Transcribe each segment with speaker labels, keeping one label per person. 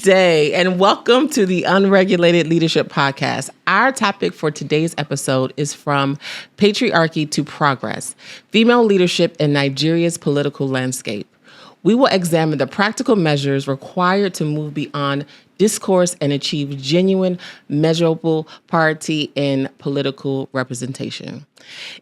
Speaker 1: Good day, and welcome to the Unregulated Leadership Podcast. Our topic for today's episode is From Patriarchy to Progress, Female Leadership in Nigeria's Political Landscape. We will examine the practical measures required to move beyond discourse and achieve genuine, measurable parity in political representation.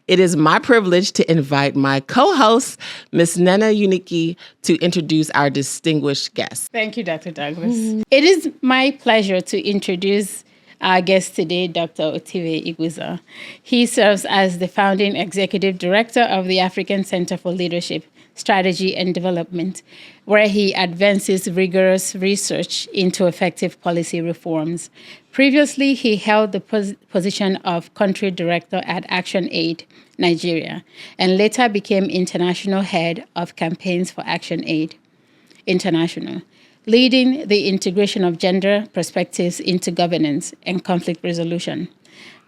Speaker 1: It is my privilege to invite my co-host, Ms. Nena Uniki, to introduce our distinguished guest.
Speaker 2: Thank you, Dr. Douglas. It is my pleasure to introduce our guest today, Dr. Otive Igbuzor. He serves as the founding executive director of the African Center for Leadership, Strategy and Development, where he advances rigorous research into effective policy reforms. Previously, he held the position of country director at ActionAid, Nigeria, and later became international head of campaigns for ActionAid International, leading the integration of gender perspectives into governance and conflict resolution.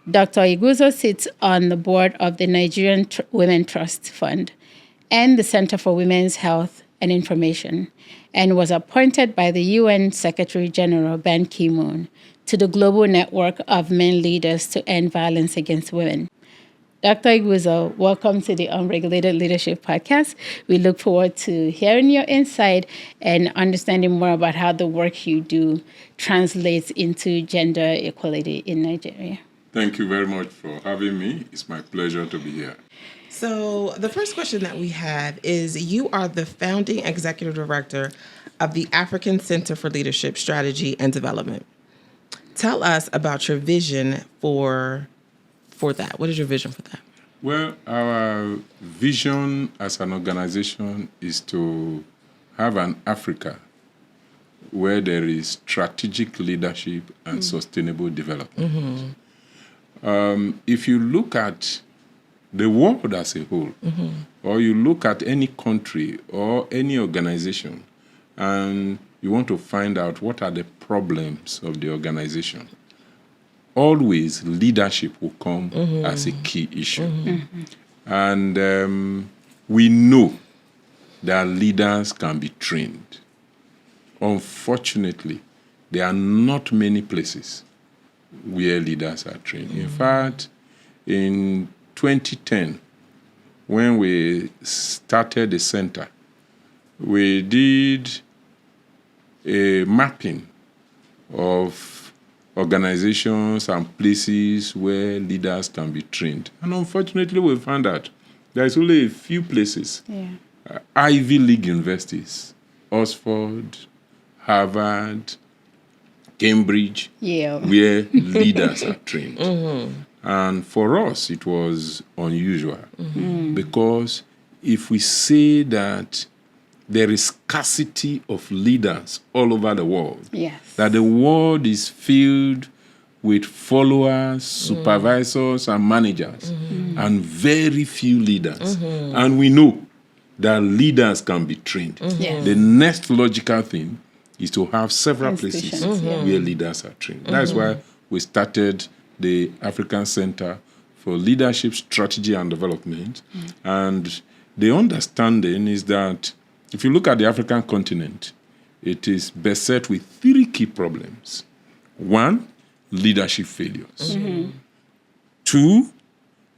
Speaker 2: Dr. Igbuzor sits on the board of the Nigerian Women Trust Fund and the Center for Women's Health and Information, and was appointed by the UN Secretary General Ban Ki-moon to the Global Network of Men Leaders to End Violence Against Women. Dr. Igbuzor, welcome to the Unregulated Leadership Podcast. We look forward to hearing your insight and understanding more about how the work you do translates into gender equality in Nigeria.
Speaker 3: Thank you very much for having me. It's my pleasure to be here.
Speaker 1: So the first question that we have is, you are the founding executive director of the African Center for Leadership, Strategy and Development. Tell us about your vision for that. What is your vision for that?
Speaker 3: Well, our vision as an organization is to have an Africa where there is strategic leadership and sustainable development. If you look at the world as a whole, or you look at any country or any organization, and you want to find out what are the problems of the organization, always leadership will come as a key issue. And we know that leaders can be trained. Unfortunately, there are not many places where leaders are trained. In fact, in 2010, when we started the center, we did a mapping of organizations and places where leaders can be trained. And unfortunately, we found out there's only a few places, Ivy League universities, Oxford, Harvard, Cambridge,
Speaker 2: Yale,
Speaker 3: where leaders are trained. And for us, it was unusual because if we say that there is scarcity of leaders all over the world, that the world is filled with followers, supervisors, and managers, and very few leaders. And we know that leaders can be trained. The next logical thing is to have several places where leaders are trained. That's why we started the African Center for Leadership, Strategy and Development. And the understanding is that if you look at the African continent, it is beset with three key problems. One, leadership failures. Two,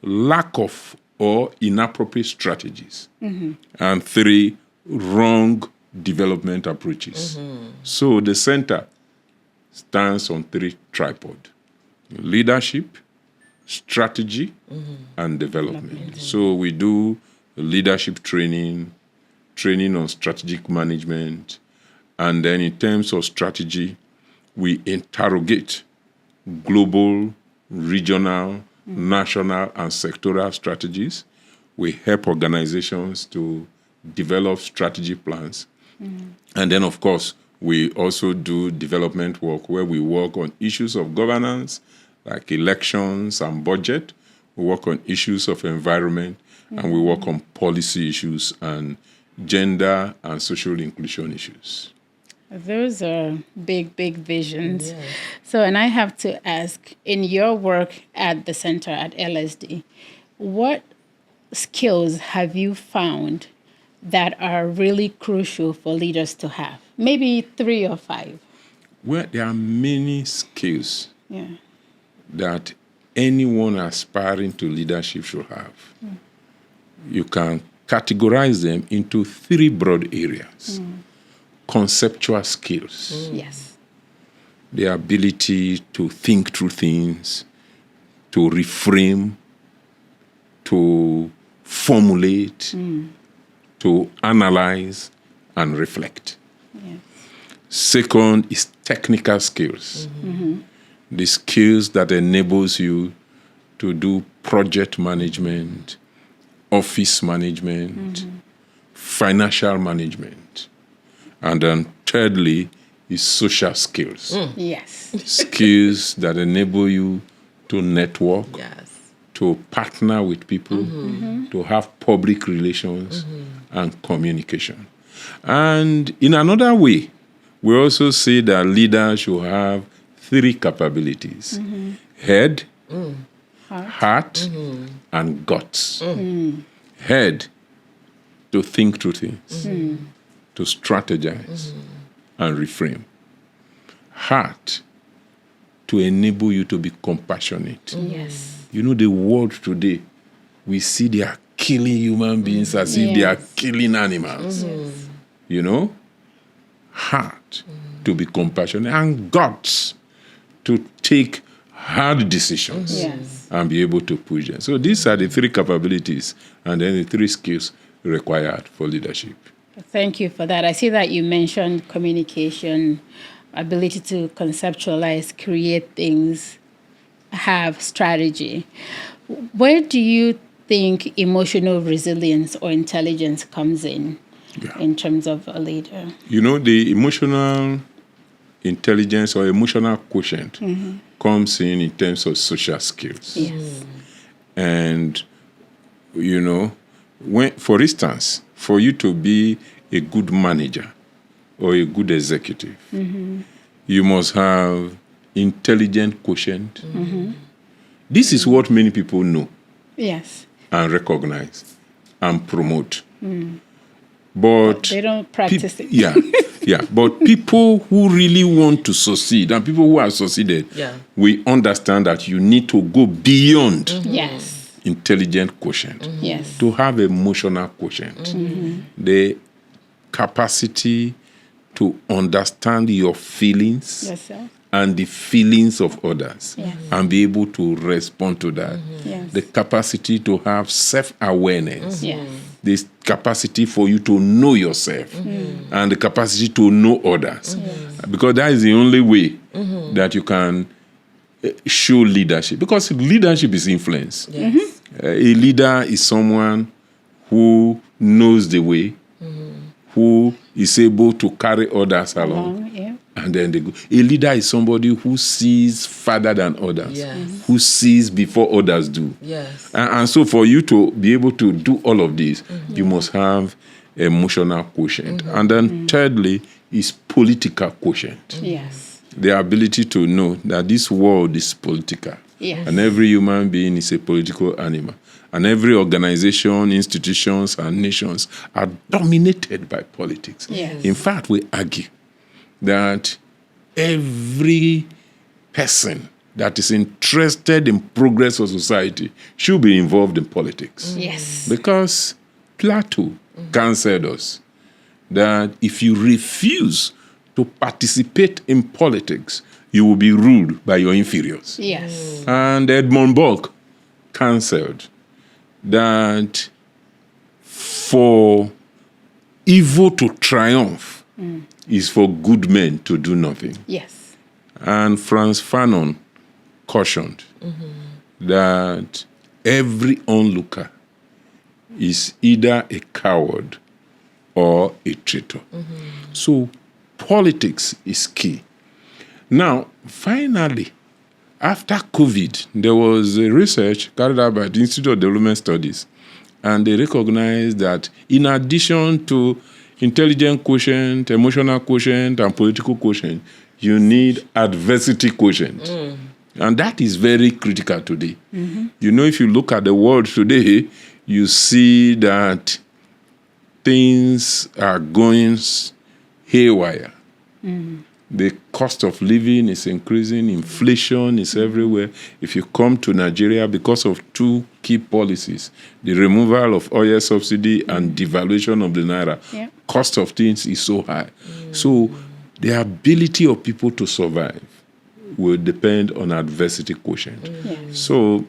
Speaker 3: lack of or inappropriate strategies. And three, wrong development approaches. So the center stands on three tripods: leadership, strategy, and development. So we do leadership training on strategic management, and then in terms of strategy, we interrogate global, regional, national, and sectoral strategies. We help organizations to develop strategy plans. And then, of course, we also do development work where we work on issues of governance, like elections and budget. We work on issues of environment, and we work on policy issues and gender and social inclusion issues.
Speaker 2: Those are big, big visions. So, and I have to ask, in your work at the center at LSD, what skills have you found that are really crucial for leaders to have? Maybe 3 or 5.
Speaker 3: Well, there are many skills
Speaker 2: Yeah.
Speaker 3: that anyone aspiring to leadership should have. You can categorize them into 3 broad areas. Conceptual skills,
Speaker 2: Yes.
Speaker 3: the ability to think through things, to reframe, to formulate, to analyze, and reflect.
Speaker 2: Yes.
Speaker 3: Second is technical skills. The skills that enables you to do project management, office management, financial management. And then thirdly is social skills.
Speaker 2: Yes.
Speaker 3: Skills that enable you to network,
Speaker 1: Yes.
Speaker 3: to partner with people, to have public relations and communication. And in another way, we also say that leaders should have 3 capabilities: head, heart, and guts. Head, to think through things, to strategize and reframe. Heart, to enable you to be compassionate.
Speaker 2: Yes.
Speaker 3: You know, the world today, we see they are killing human beings as if they are killing animals. You know? Heart, to be compassionate, and guts, to take hard decisions
Speaker 2: Yes.
Speaker 3: and be able to push them. So these are the 3 capabilities and then the 3 skills required for leadership.
Speaker 2: Thank you for that. I see that you mentioned communication, ability to conceptualize, create things, have strategy. Where do you think emotional resilience or intelligence comes in terms of a leader?
Speaker 3: You know, the emotional intelligence or emotional quotient comes in terms of social skills.
Speaker 2: Yes.
Speaker 3: And, you know, for instance, for you to be a good manager or a good executive, you must have intelligent quotient. This is what many people know
Speaker 2: Yes.
Speaker 3: and recognize and promote. But
Speaker 2: They don't practice it.
Speaker 3: yeah. But people who really want to succeed and people who have succeeded, we understand that you need to go beyond
Speaker 2: Yes.
Speaker 3: intelligent quotient
Speaker 2: Yes.
Speaker 3: to have emotional quotient. The capacity to understand your feelings
Speaker 2: Yourself.
Speaker 3: and the feelings of others
Speaker 2: Yes.
Speaker 3: and be able to respond to that.
Speaker 2: Yes.
Speaker 3: The capacity to have self-awareness.
Speaker 2: Yes.
Speaker 3: The capacity for you to know yourself and the capacity to know others. Because that is the only way that you can show leadership. Because leadership is influence. A leader is someone who knows the way, who is able to carry others along. And then they go. A leader is somebody who sees farther than others, who sees before others do. And so for you to be able to do all of this, you must have emotional quotient. And then thirdly is political quotient.
Speaker 2: Yes.
Speaker 3: The ability to know that this world is political.
Speaker 2: Yes.
Speaker 3: And every human being is a political animal. And every organization, institutions, and nations are dominated by politics.
Speaker 2: Yes.
Speaker 3: In fact, we argue that every person that is interested in progress of society should be involved in politics.
Speaker 2: Yes.
Speaker 3: Because Plato counseled us that if you refuse to participate in politics, you will be ruled by your inferiors.
Speaker 2: Yes.
Speaker 3: And Edmund Burke counseled that for evil to triumph is for good men to do nothing.
Speaker 2: Yes.
Speaker 3: And Franz Fanon cautioned that every onlooker is either a coward or a traitor. So politics is key. Now, finally, after COVID, there was a research carried out by the Institute of Development Studies, and they recognized that in addition to intelligent quotient, emotional quotient, and political quotient, you need adversity quotient. And that is very critical today. You know, if you look at the world today, you see that things are going haywire. The cost of living is increasing. Inflation is everywhere. If you come to Nigeria, because of two key policies, the removal of oil subsidy and devaluation of the naira, cost of things is so high. So the ability of people to survive will depend on adversity quotient. So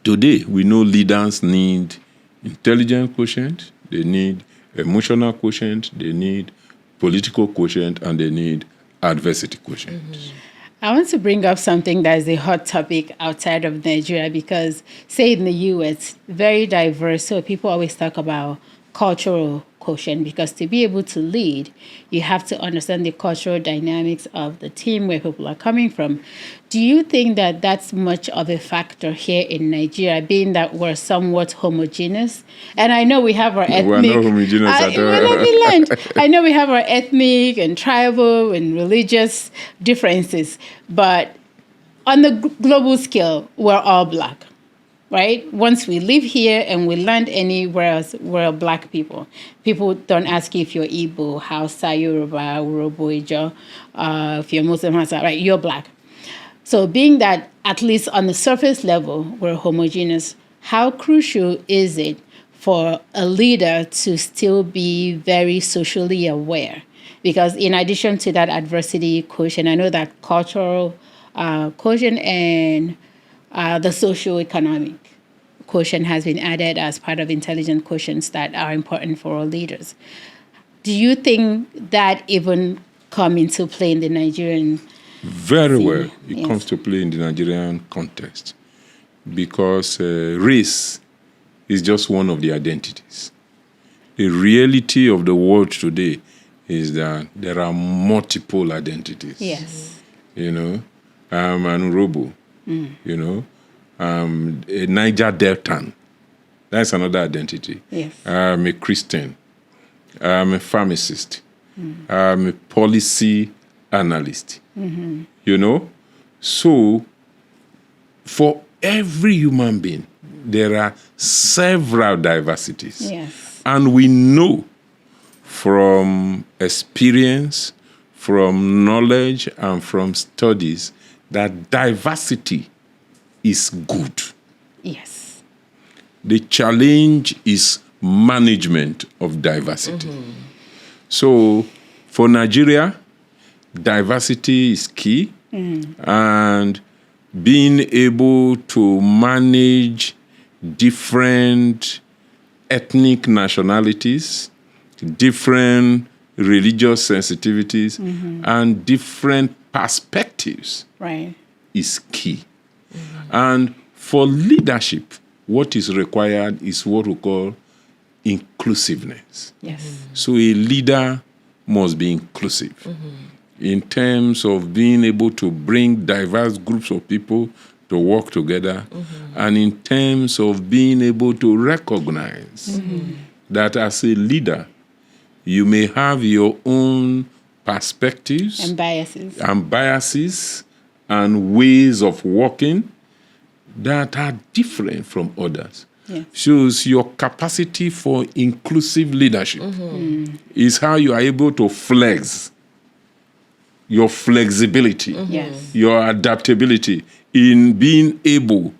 Speaker 3: today, we know leaders need intelligence quotient, they need emotional quotient, they need political quotient, and they need adversity quotient.
Speaker 2: I want to bring up something that is a hot topic outside of Nigeria because, say, in the U.S., very diverse. So people always talk about cultural quotient because to be able to lead, you have to understand the cultural dynamics of the team, where people are coming from. Do you think that that's much of a factor here in Nigeria, being that we're somewhat homogeneous? And I know we have our ethnic...
Speaker 3: We're not homogeneous at all.
Speaker 2: I know we have our ethnic and tribal and religious differences, but on the global scale, we're all Black. Right? Once we live here and we land anywhere else, we're Black people. People don't ask you if you're Igbo, Hausa, Yoruba, Urhobo, Ijo, if you're Muslim, right? You're Black. So being that, at least on the surface level, we're homogeneous, how crucial is it for a leader to still be very socially aware? Because in addition to that adversity quotient, I know that cultural quotient and the socioeconomic quotient has been added as part of intelligent quotients that are important for all leaders. Do you think that even come into play in the Nigerian
Speaker 3: Very
Speaker 2: scene?
Speaker 3: well. It comes to play in the Nigerian context because race is just one of the identities. The reality of the world today is that there are multiple identities.
Speaker 2: Yes.
Speaker 3: You know, I'm an Urhobo. You know, a Niger Deltan. That's another identity.
Speaker 2: Yes.
Speaker 3: I'm a Christian. I'm a pharmacist. I'm a policy analyst. You know? So, for every human being, there are several diversities.
Speaker 2: Yes.
Speaker 3: And we know from experience, from knowledge, and from studies that diversity is good.
Speaker 2: Yes.
Speaker 3: The challenge is management of diversity. So for Nigeria, diversity is key, and being able to manage different ethnic nationalities, different religious sensitivities, and different perspectives is key. And for leadership, what is required is what we call inclusiveness.
Speaker 2: Yes.
Speaker 3: So a leader must be inclusive in terms of being able to bring diverse groups of people to work together, and in terms of being able to recognize that as a leader, you may have your own perspectives
Speaker 2: and biases
Speaker 3: and ways of working that are different from others. Shows your capacity for inclusive leadership is how you are able to flex your flexibility, your adaptability in being able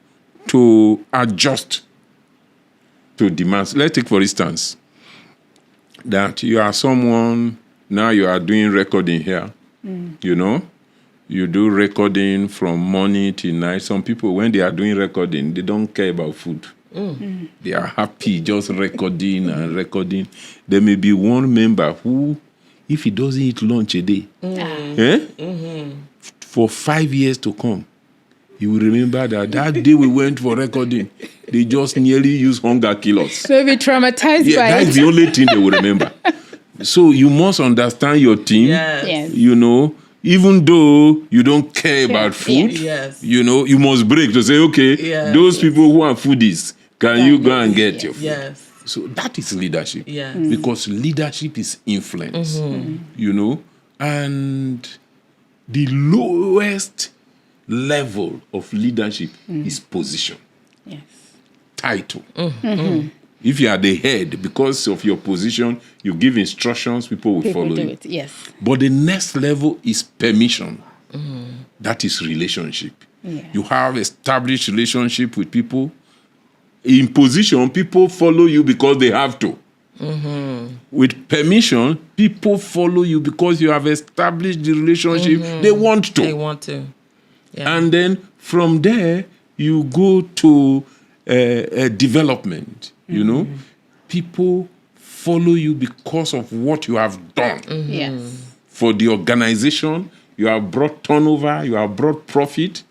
Speaker 3: to adjust to demands. Let's take, for instance, that you are someone, now you are doing recording here, you know, you do recording from morning till night. Some people, when they are doing recording, they don't care about food. They are happy just recording and recording. There may be one member who, if he doesn't eat lunch a day, for 5 years to come, he will remember that day we went for recording, they just nearly used hunger kill us.
Speaker 2: Maybe traumatized by
Speaker 3: that's
Speaker 2: it.
Speaker 3: the only thing they will remember. So you must understand your team.
Speaker 2: Yes.
Speaker 3: You know, even though you don't care about food, you know, you must break to say, okay, those people who are foodies, can you go and get your food? So that is leadership. Because leadership is influence, you know, and the lowest level of leadership is position, title. If you are the head, because of your position, you give instructions, people will
Speaker 2: People
Speaker 3: follow
Speaker 2: do
Speaker 3: you.
Speaker 2: it, yes.
Speaker 3: But the next level is permission. That is relationship.
Speaker 2: Yeah.
Speaker 3: You have established relationship with people. In position, people follow you because they have to. With permission, people follow you because you have established the relationship. They want to.
Speaker 1: They want to. Yeah.
Speaker 3: And then from there, you go to development. You know, people follow you because of what you have done.
Speaker 2: Yes.
Speaker 3: For the organization, you have brought turnover, you have brought profit.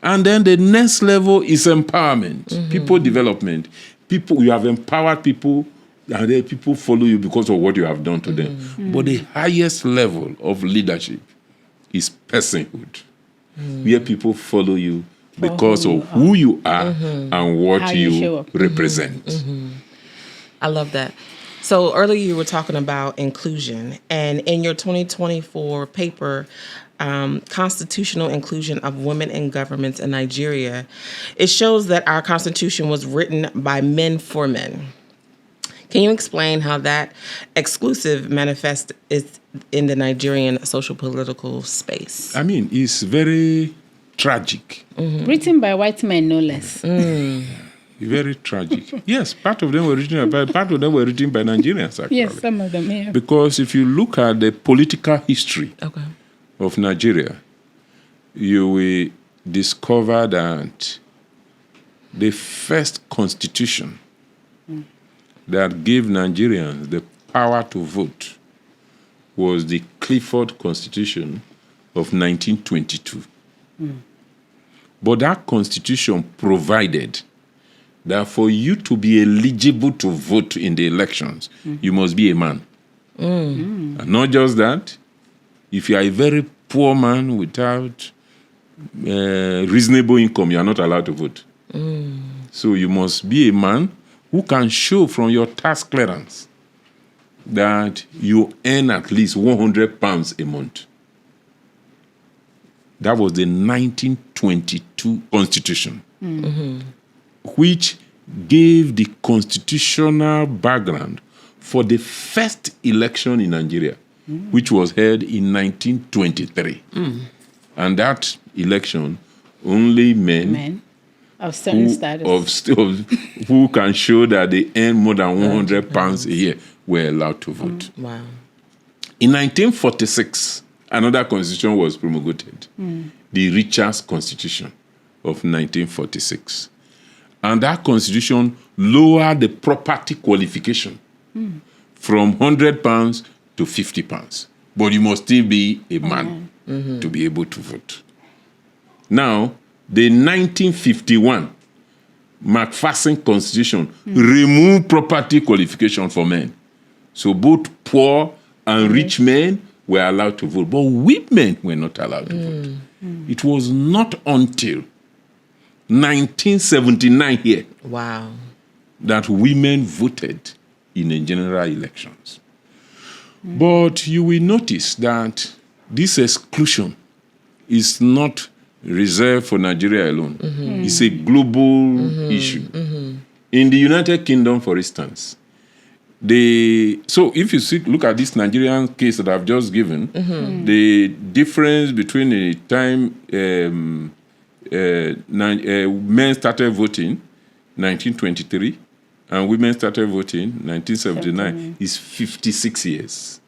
Speaker 3: And then the next level is empowerment, people development. You have empowered people, and then people follow you because of what you have done to them. But the highest level of leadership is personhood, where people follow you because of who you are and what
Speaker 2: How you show
Speaker 3: you
Speaker 2: up.
Speaker 3: represent.
Speaker 1: I love that. So earlier you were talking about inclusion, and in your 2024 paper, Constitutional Inclusion of Women in Governments in Nigeria, it shows that our Constitution was written by men for men. Can you explain how that exclusive manifest is in the Nigerian social political space?
Speaker 3: I mean, it's very tragic.
Speaker 2: Written by white men, no less.
Speaker 3: Very tragic. Yes, part of them were written by Nigerians, actually.
Speaker 2: Yes, some of them, yeah.
Speaker 3: Because if you look at the political history
Speaker 1: Okay.
Speaker 3: of Nigeria, you will discover that the first constitution that gave Nigerians the power to vote was the Clifford Constitution of 1922. But that constitution provided that for you to be eligible to vote in the elections, you must be a man. And not just that, if you are a very poor man without reasonable income, you are not allowed to vote. So you must be a man who can show from your tax clearance that you earn at least £100 a month. That was the 1922 Constitution, which gave the constitutional background for the first election in Nigeria, which was held in 1923. And that election, only men
Speaker 2: of certain status.
Speaker 3: who can show that they earn more than £100 a year were allowed to vote.
Speaker 1: Wow.
Speaker 3: In 1946, another constitution was promulgated, the Richards Constitution of 1946. And that constitution lowered the property qualification from £100 to £50. But you must still be a man to be able to vote. Now, the 1951 McPherson Constitution removed property qualification for men. So both poor and rich men were allowed to vote, but women were not allowed to vote. It was not until 1979 here
Speaker 1: Wow.
Speaker 3: that women voted in the general elections. But you will notice that this exclusion is not reserved for Nigeria alone. It's a global issue. In the United Kingdom, for instance, so if you look at this Nigerian case that I've just given, the difference between the time men started voting, 1923, and women started voting, 1979, is 56 years.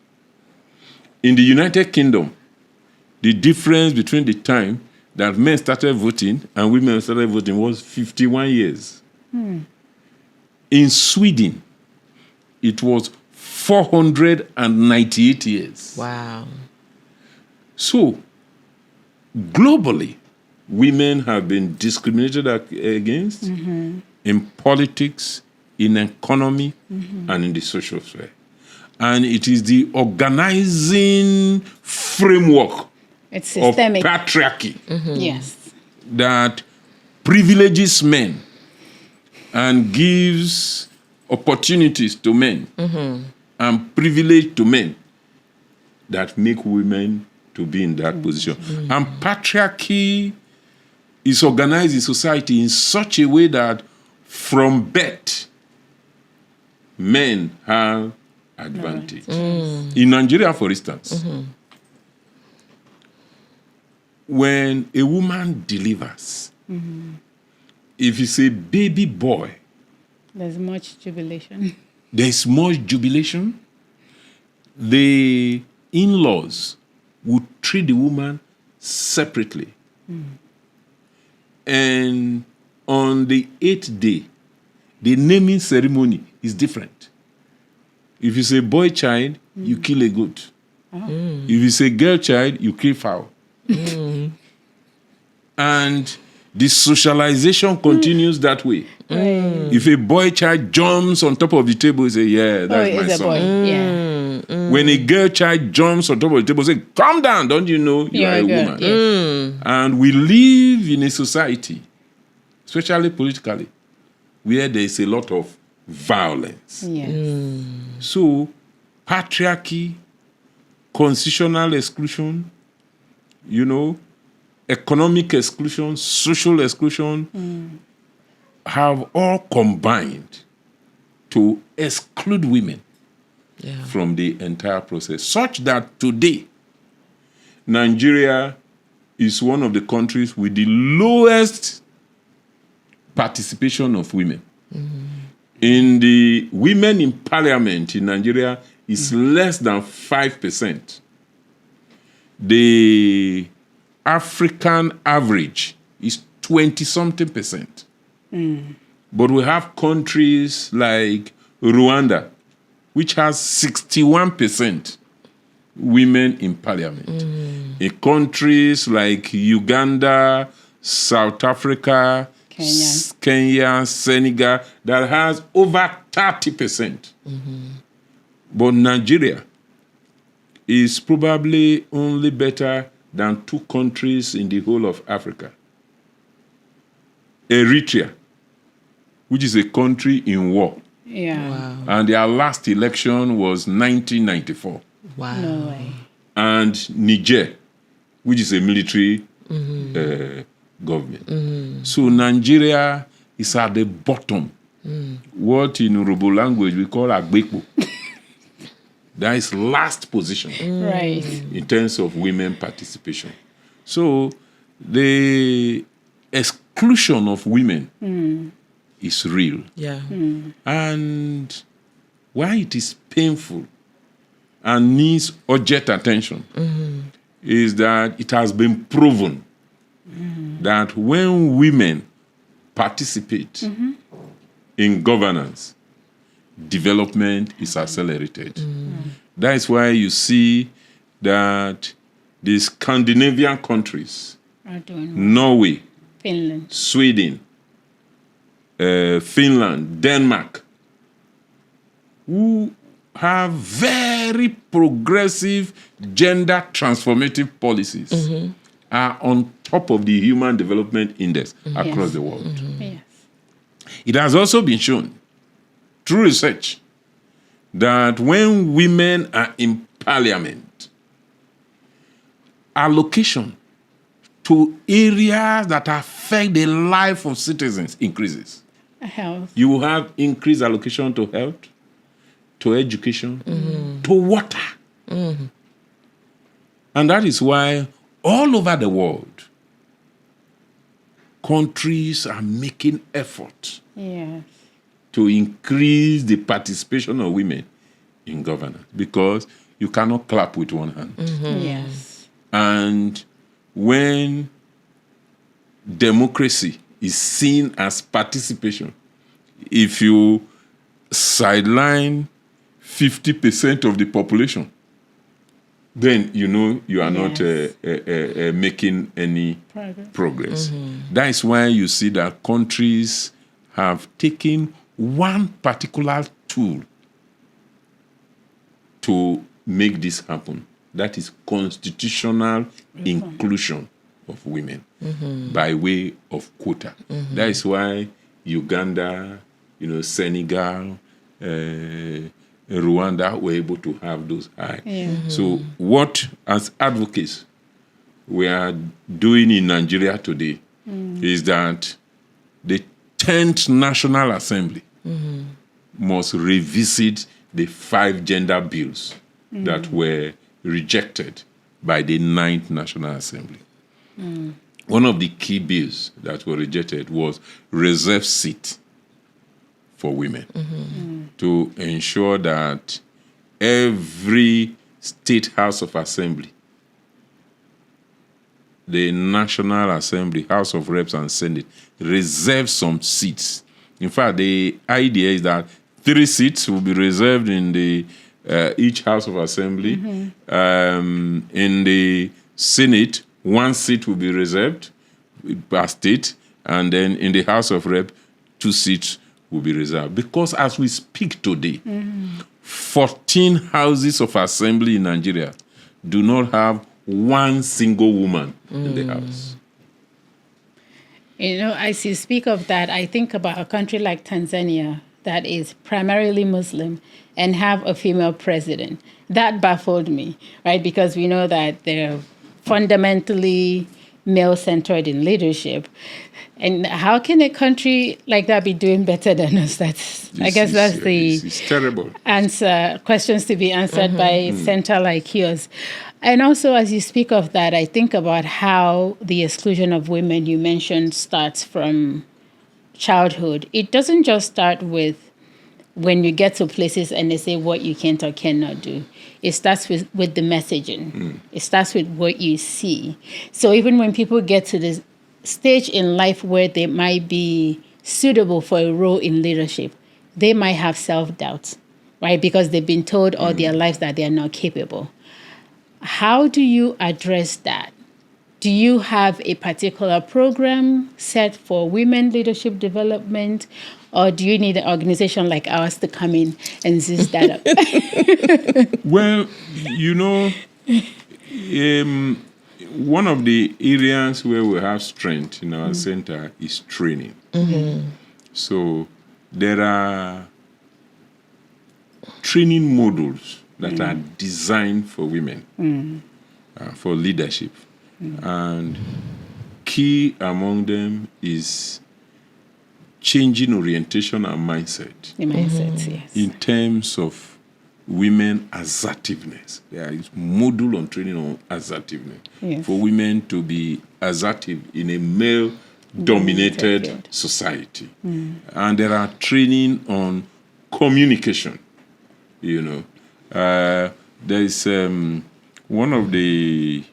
Speaker 3: In the United Kingdom, the difference between the time that men started voting and women started voting was 51 years. In Sweden, it was 498 years.
Speaker 1: Wow.
Speaker 3: So, globally, women have been discriminated against in politics, in economy, and in the social sphere. And it is the organizing framework
Speaker 2: It's
Speaker 3: of
Speaker 2: systemic.
Speaker 3: patriarchy
Speaker 2: Yes.
Speaker 3: that privileges men and gives opportunities to men and privilege to men that make women to be in that position. And patriarchy is organized in society in such a way that from birth, men have advantage. In Nigeria, for instance, when a woman delivers, if it's a baby boy,
Speaker 2: There's much jubilation.
Speaker 3: there's much jubilation. The in-laws would treat the woman separately. And on the 8th day, the naming ceremony is different. If it's a boy child, you kill a goat. If it's a girl child, you kill fowl. And the socialization continues that way. If a boy child jumps on top of the table, you say, yeah, that's my
Speaker 2: it's a
Speaker 3: son.
Speaker 2: boy. Yeah.
Speaker 3: When a girl child jumps on top of the table, say, calm down, don't you know you are a
Speaker 2: girl.
Speaker 3: woman?
Speaker 2: Yes.
Speaker 3: And we live in a society, especially politically, where there is a lot of violence.
Speaker 2: Yes.
Speaker 3: So, patriarchy, constitutional exclusion, economic exclusion, social exclusion, have all combined to exclude women from the entire process, such that today, Nigeria is one of the countries with the lowest participation of women. In the women in parliament in Nigeria is less than 5%. The African average is 20-something percent. But we have countries like Rwanda, which has 61% women in parliament. In countries like Uganda, South Africa, Kenya, Senegal, that has over 30%. But Nigeria is probably only better than 2 countries in the whole of Africa. Eritrea, which is a country in war.
Speaker 2: Yeah.
Speaker 1: Wow.
Speaker 3: And their last election was 1994.
Speaker 1: Wow.
Speaker 2: No way.
Speaker 3: And Niger, which is a military government. So Nigeria is at the bottom. What in Yoruba language we call Agbekpo. That is last position
Speaker 2: Right.
Speaker 3: in terms of women participation. So the exclusion of women is real.
Speaker 1: Yeah.
Speaker 3: And why it is painful and needs urgent attention is that it has been proven that when women participate in governance, development is accelerated. That is why you see that the Scandinavian countries,
Speaker 2: Are doing well.
Speaker 3: Norway,
Speaker 2: Finland.
Speaker 3: Sweden, Finland, Denmark, who have very progressive gender transformative policies, are on top of the Human Development Index across the world.
Speaker 2: Yes.
Speaker 3: It has also been shown through research that when women are in parliament, allocation to areas that affect the life of citizens increases.
Speaker 2: Health.
Speaker 3: You will have increased allocation to health, to education, to water. And that is why all over the world, countries are making effort
Speaker 2: Yes.
Speaker 3: to increase the participation of women in governance, because you cannot clap with one hand.
Speaker 2: Yes.
Speaker 3: And when democracy is seen as participation, if you sideline 50% of the population, then you know you are not making any progress. That is why you see that countries have taken one particular tool to make this happen. That is constitutional inclusion of women by way of quota. That is why Uganda, Senegal, Rwanda were able to have those high. So what, as advocates, we are doing in Nigeria today is that the 10th National Assembly must revisit the 5 gender bills that were rejected by the 9th National Assembly. One of the key bills that were rejected was reserve seat for women to ensure that every state house of assembly, the National Assembly, House of Reps and Senate, reserve some seats. In fact, the idea is that 3 seats will be reserved in the each House of Assembly. In the Senate, 1 seat will be reserved per state, and then in the House of Rep, 2 seats will be reserved. Because as we speak today, 14 houses of assembly in Nigeria do not have 1 single woman in the house.
Speaker 2: You know, as you speak of that, I think about a country like Tanzania that is primarily Muslim and have a female president. That baffled me, right? Because we know that they're fundamentally male-centered in leadership. And how can a country like that be doing better than us? I guess that's
Speaker 3: it's terrible.
Speaker 2: Questions to be answered by a center like yours. And also, as you speak of that, I think about how the exclusion of women you mentioned starts from childhood. It doesn't just start with when you get to places and they say what you can or cannot do. It starts with the messaging. It starts with what you see. So even when people get to this stage in life where they might be suitable for a role in leadership, they might have self-doubt, right? Because they've been told all their lives that they're not capable. How do you address that? Do you have a particular program set for women leadership development, or do you need an organization like ours to come in and zizz that up?
Speaker 3: Well, you know, one of the areas where we have strength in our center is training. So there are training modules that are designed for women, for leadership. And key among them is changing orientation and mindset.
Speaker 2: The mindset, yes.
Speaker 3: In terms of women assertiveness. There is module on training on assertiveness.
Speaker 2: Yes.
Speaker 3: For women to be assertive in a male-dominated society. And there are training on communication. You know, there is one of the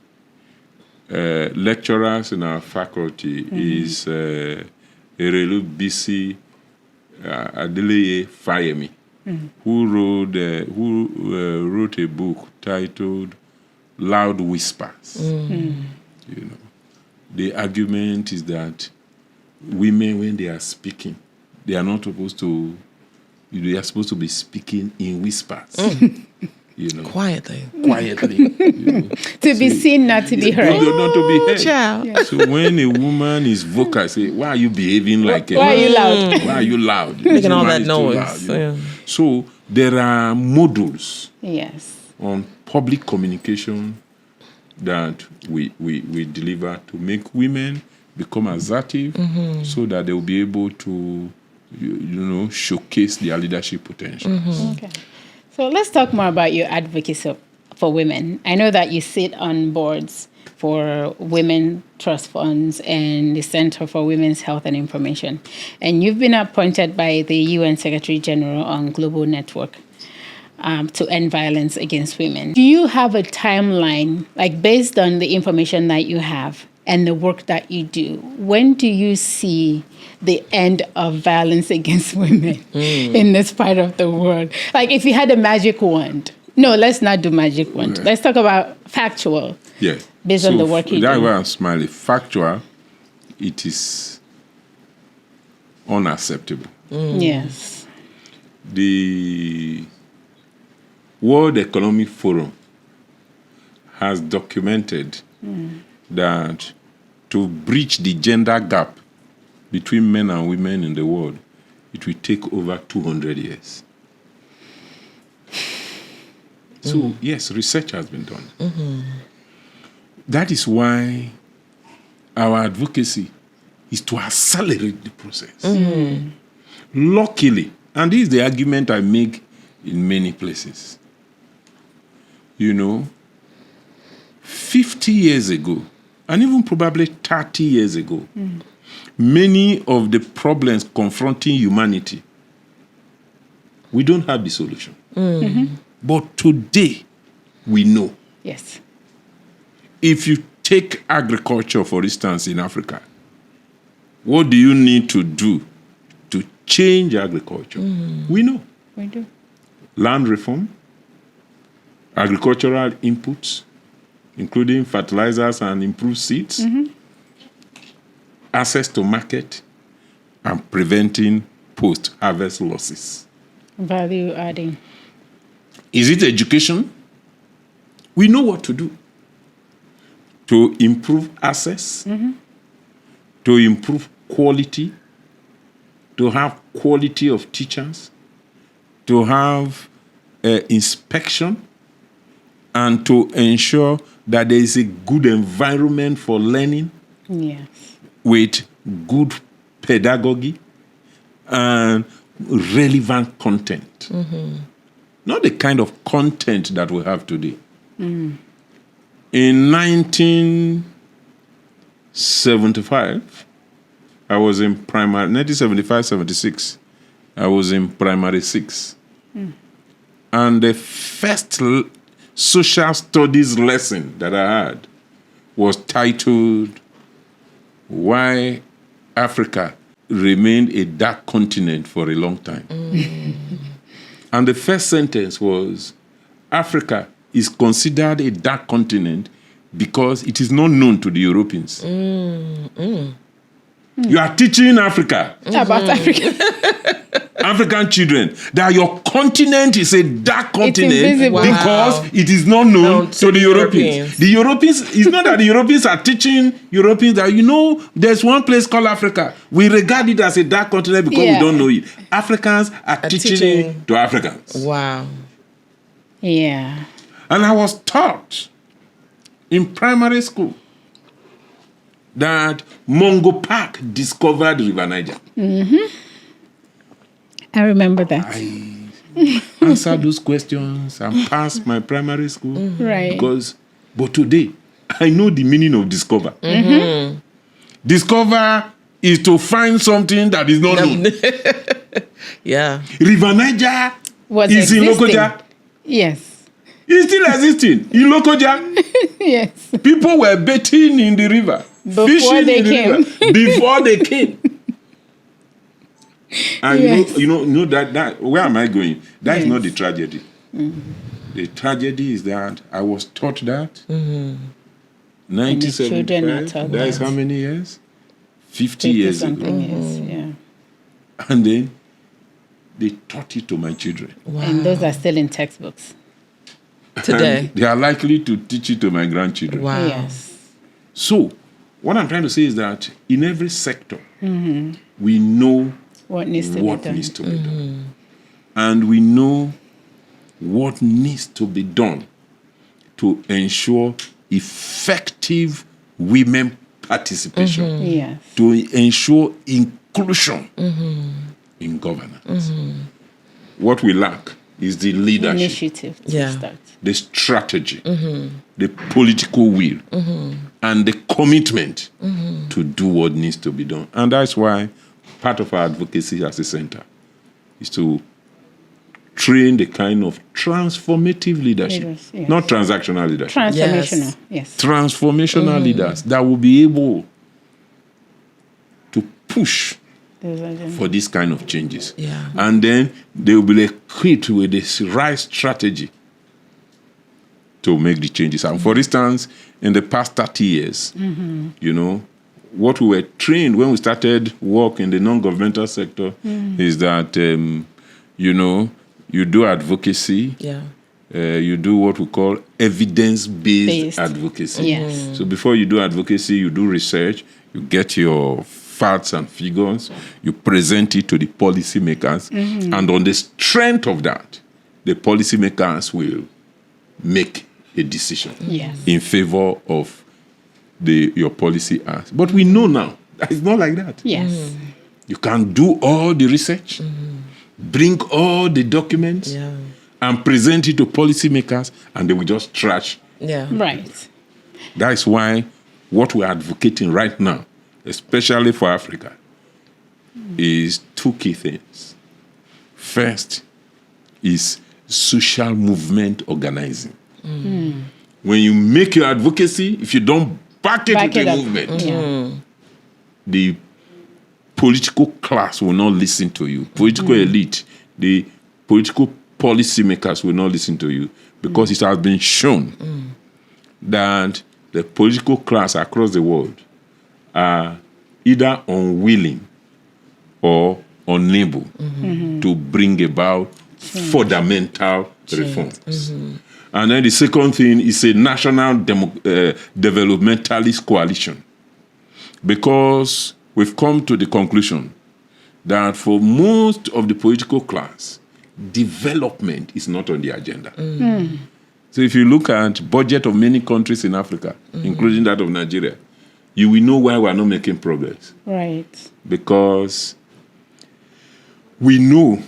Speaker 3: lecturers in our faculty is Erelu Bisi Adeleye Fayemi, who wrote a book titled Loud Whispers. You know, the argument is that women, when they are speaking, they are not supposed to. They are supposed to be speaking in whispers. You know,
Speaker 1: Quietly.
Speaker 3: You know.
Speaker 2: To be seen, not to be heard.
Speaker 3: Not to be heard.
Speaker 1: Child.
Speaker 2: Yeah.
Speaker 3: So when a woman is vocal, say, "Why are you behaving like a
Speaker 2: Why are
Speaker 3: man?
Speaker 2: you loud?
Speaker 3: Why are you loud?
Speaker 1: Making all
Speaker 3: This
Speaker 1: that
Speaker 3: woman is too
Speaker 1: noise.
Speaker 3: loud," you know.
Speaker 1: Yeah.
Speaker 3: So there are modules
Speaker 2: Yes.
Speaker 3: on public communication that we deliver to make women become assertive, so that they will be able to, showcase their leadership potential.
Speaker 2: Okay. So let's talk more about your advocacy for women. I know that you sit on boards for women trust funds and the Center for Women's Health and Information. And you've been appointed by the UN Secretary General on Global Network to end violence against women. Do you have a timeline, like based on the information that you have and the work that you do? When do you see the end of violence against women in this part of the world? Like if you had a magic wand. No, let's not do magic wand. Let's talk about factual.
Speaker 3: Yeah.
Speaker 2: Based on the work you do.
Speaker 3: That's why I'm smiling. Factual, it is unacceptable.
Speaker 2: Yes.
Speaker 3: The World Economic Forum has documented that to bridge the gender gap between men and women in the world, it will take over 200 years. So, yes, research has been done. That is why our advocacy is to accelerate the process. Luckily, And this is the argument I make in many places. 50 years ago, and even probably 30 years ago, many of the problems confronting humanity, we don't have the solution. But today, we know.
Speaker 2: Yes.
Speaker 3: If you take agriculture, for instance, in Africa, what do you need to do to change agriculture? We know.
Speaker 2: We do.
Speaker 3: Land reform, agricultural inputs, including fertilizers and improved seeds, access to market, and preventing post-harvest losses.
Speaker 2: Value adding.
Speaker 3: Is it education? We know what to do to improve access, to improve quality, to have quality of teachers, to have inspection, and to ensure that there is a good environment for learning.
Speaker 2: Yes.
Speaker 3: With good pedagogy and relevant content. Not the kind of content that we have today. In 1975, I was in primary, 1975-76, I was in primary 6. And the first social studies lesson that I had was titled, Why Africa Remained a Dark Continent for a Long Time. And the first sentence was, Africa is considered a dark continent because it is not known to the Europeans. You are teaching Africa.
Speaker 2: About Africa.
Speaker 3: African children, that your continent is a dark continent
Speaker 2: invisible.
Speaker 3: because it is not known to the Europeans. The Europeans, it's not that the Europeans are teaching Europeans that, there's one place called Africa. We regard it as a dark continent because we don't know it. Africans are teaching it to Africans.
Speaker 1: Wow.
Speaker 2: Yeah.
Speaker 3: And I was taught in primary school that Mungo Park discovered River Niger.
Speaker 2: I remember that.
Speaker 3: I answered those questions and passed my primary school.
Speaker 2: Right.
Speaker 3: But today, I know the meaning of discover. Discover is to find something that is not known.
Speaker 1: Yeah.
Speaker 3: River Niger
Speaker 2: Was
Speaker 3: in Lokoja.
Speaker 2: Yes.
Speaker 3: It's still existing in Lokoja.
Speaker 2: Yes.
Speaker 3: People were bathing in the river.
Speaker 2: Before they came.
Speaker 3: Before they came. And that where am I going? That is not the tragedy. The tragedy is that I was taught that 1975. That is how many years? 50 years ago.
Speaker 2: Years, yeah.
Speaker 3: And then they taught it to my children.
Speaker 1: Wow.
Speaker 2: And those are still in textbooks.
Speaker 1: Today.
Speaker 3: And they are likely to teach it to my grandchildren.
Speaker 1: Wow.
Speaker 2: Yes.
Speaker 3: So, what I'm trying to say is that in every sector, we know
Speaker 2: What needs to be done.
Speaker 3: And we know what needs to be done to ensure effective women participation,
Speaker 2: Yes.
Speaker 3: to ensure inclusion in governance. What we lack is the leadership,
Speaker 2: Initiative to start.
Speaker 3: the strategy, the political will, and the commitment to do what needs to be done. And that's why part of our advocacy as a center is to train the kind of transformative leadership, not transactional leadership.
Speaker 2: Transformational, yes.
Speaker 3: Transformational leaders that will be able to push for these kind of changes.
Speaker 1: Yeah.
Speaker 3: And then they will be equipped with this right strategy to make the changes. And for instance, in the past 30 years, what we were trained when we started work in the non-governmental sector is that, you do advocacy.
Speaker 1: Yeah.
Speaker 3: You do what we call evidence-based advocacy.
Speaker 2: Yes.
Speaker 3: So before you do advocacy, you do research, you get your facts and figures, you present it to the policymakers, and on the strength of that, the policymakers will make a decision in favor of your policy ask. But we know now that it's not like that.
Speaker 2: Yes.
Speaker 3: You can do all the research, bring all the documents and present it to policymakers, and they will just trash.
Speaker 1: Yeah.
Speaker 2: Right.
Speaker 3: That is why what we're advocating right now, especially for Africa, is two key things. First is social movement organizing. When you make your advocacy, if you don't back it with a movement, the political class will not listen to you. Political elite, the political policymakers will not listen to you, because it has been shown that the political class across the world are either unwilling or unable to bring about fundamental reforms. And then the second thing is a national developmentalist coalition, because we've come to the conclusion that for most of the political class, development is not on the agenda. So if you look at budget of many countries in Africa, including that of Nigeria, you will know why we're not making progress.
Speaker 2: Right.
Speaker 3: Because we know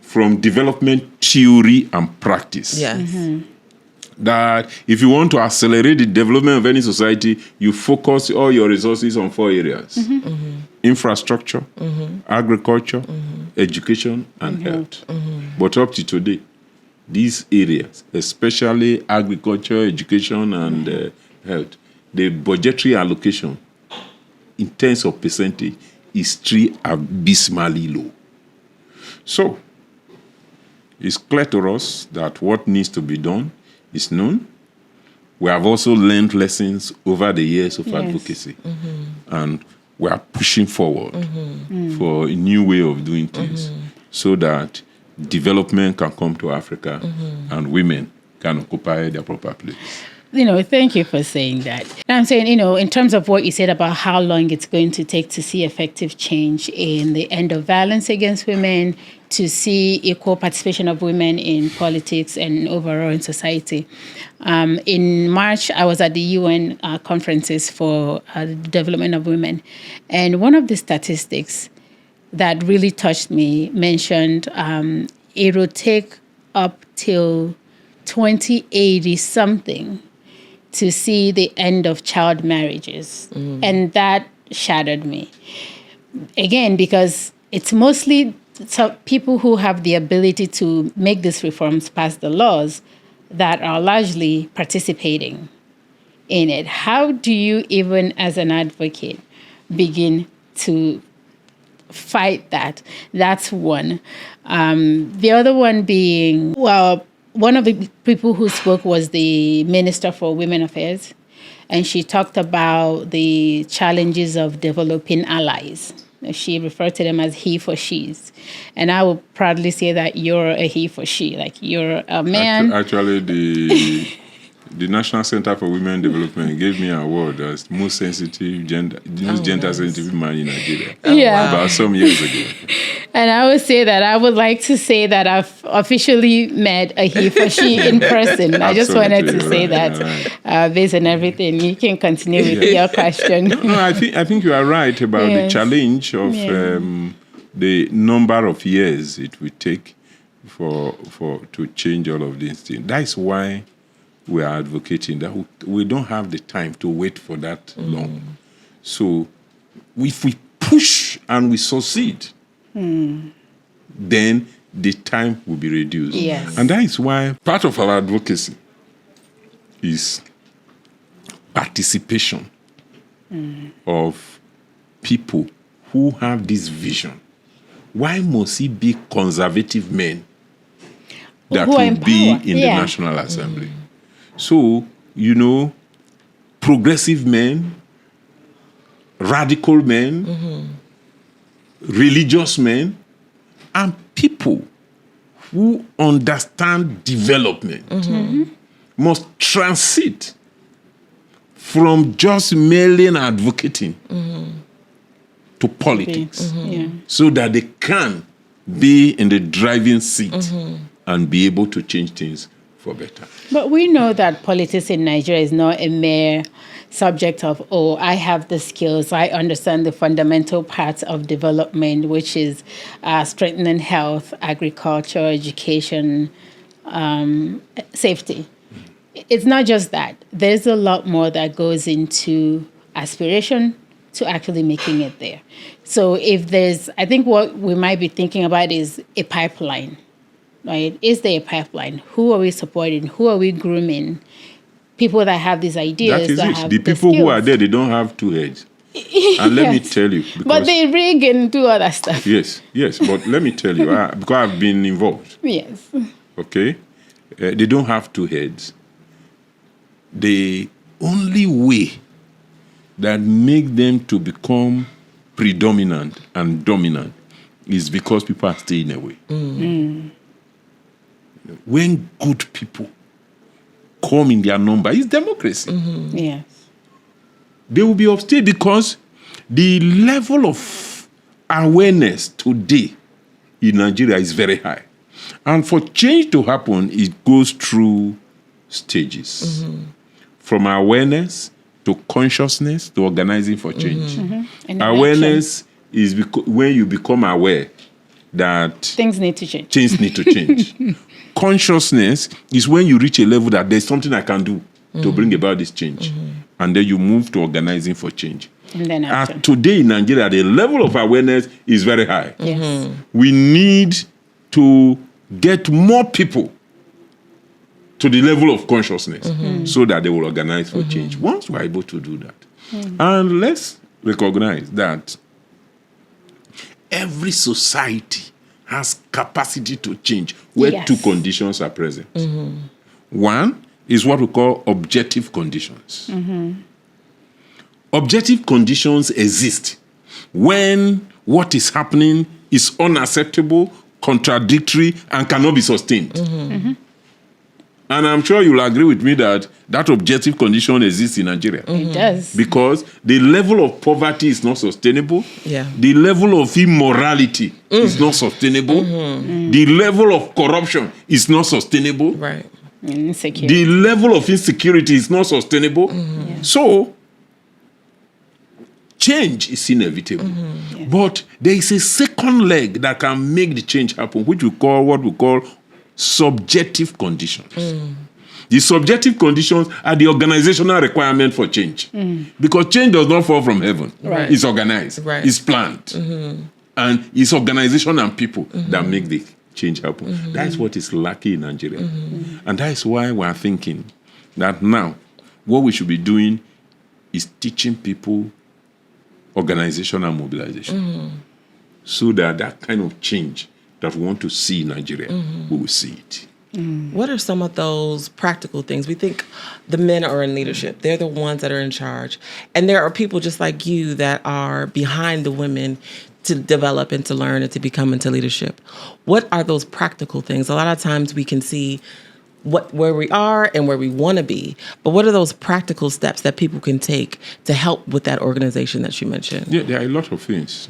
Speaker 3: from development theory and practice that if you want to accelerate the development of any society, you focus all your resources on 4 areas. Infrastructure, agriculture, education, and health. But up to today, these areas, especially agriculture, education, and health, the budgetary allocation in terms of percentage is still abysmally low. So, it's clear to us that what needs to be done is known. We have also learned lessons over the years of advocacy. And we are pushing forward for a new way of doing things so that development can come to Africa and women can occupy their proper place.
Speaker 2: Thank you for saying that. And I'm saying, in terms of what you said about how long it's going to take to see effective change in the end of violence against women, to see equal participation of women in politics and overall in society. In March, I was at the UN conferences for the development of women. And one of the statistics that really touched me mentioned it will take up till 2080 something to see the end of child marriages. And that shattered me. Again, because it's mostly people who have the ability to make these reforms, pass the laws, that are largely participating in it. How do you, even as an advocate, begin to fight that? That's one. The other one being, one of the people who spoke was the Minister for Women Affairs, and she talked about the challenges of developing allies. She referred to them as he for she's. And I will proudly say that you're a he for she, like you're a man.
Speaker 3: Actually, the National Center for Women Development gave me an award as most sensitive gender sensitive man in Nigeria. About some years ago.
Speaker 2: And I would say that I would like to say that I've officially met a he for she in person. I just wanted to say that based on everything. You can continue with your question.
Speaker 3: No, I think you are right about the challenge of the number of years it will take to change all of these things. That is why we are advocating that we don't have the time to wait for that long. So if we push and we succeed, then the time will be reduced.
Speaker 2: Yes.
Speaker 3: And that is why part of our advocacy is participation of people who have this vision. Why must it be conservative men that will be in the National Assembly? So, progressive men, radical men, religious men, and people who understand development must transit from just merely advocating to politics so that they can be in the driving seat and be able to change things for better.
Speaker 2: But we know that politics in Nigeria is not a mere subject of, oh, I have the skills, I understand the fundamental parts of development, which is strengthening health, agriculture, education, safety. It's not just that. There's a lot more that goes into aspiration to actually making it there. So I think what we might be thinking about is a pipeline, right? Is there a pipeline? Who are we supporting? Who are we grooming? People that have these ideas.
Speaker 3: That is
Speaker 2: that
Speaker 3: it.
Speaker 2: have
Speaker 3: The people
Speaker 2: skills.
Speaker 3: who are there, they don't have two heads. And let me tell you.
Speaker 2: But they rig and do other stuff.
Speaker 3: Yes. But let me tell you, because I've been involved.
Speaker 2: Yes.
Speaker 3: Okay? They don't have two heads. The only way that make them to become predominant and dominant is because people are staying away. When good people come in their number, it's democracy.
Speaker 2: Yes.
Speaker 3: They will be upstayed because the level of awareness today in Nigeria is very high. And for change to happen, it goes through stages. From awareness to consciousness to organizing for change.
Speaker 2: And
Speaker 3: Awareness is when you become aware that
Speaker 2: things need to change.
Speaker 3: Things need to change. Consciousness is when you reach a level that there's something I can do to bring about this change. And then you move to organizing for change.
Speaker 2: And then after.
Speaker 3: Today in Nigeria, the level of awareness is very high.
Speaker 2: Yes.
Speaker 3: We need to get more people to the level of consciousness so that they will organize for change. Once we're able to do that, and let's recognize that every society has capacity to change where two conditions are present. One is what we call objective conditions. Objective conditions exist when what is happening is unacceptable, contradictory, and cannot be sustained. And I'm sure you'll agree with me that that objective condition exists in Nigeria.
Speaker 2: It does.
Speaker 3: Because the level of poverty is not sustainable. The level of immorality is not sustainable. The level of corruption is not sustainable.
Speaker 1: Right.
Speaker 2: Insecurity.
Speaker 3: The level of insecurity is not sustainable. So, change is inevitable. But there is a second leg that can make the change happen, which we call what we call subjective conditions. The subjective conditions are the organizational requirement for change. Because change does not fall from heaven.
Speaker 1: Right.
Speaker 3: It's organized.
Speaker 1: Right.
Speaker 3: It's planned. And it's organization and people that make the change happen. That is what is lacking in Nigeria. And that is why we are thinking that now what we should be doing is teaching people organization and mobilization. So that that kind of change that we want to see in Nigeria, we will see it.
Speaker 1: What are some of those practical things? We think the men are in leadership. They're the ones that are in charge. And there are people just like you that are behind the women to develop and to learn and to become into leadership. What are those practical things? A lot of times we can see where we are and where we want to be. But what are those practical steps that people can take to help with that organization that you mentioned?
Speaker 3: Yeah, there are a lot of things,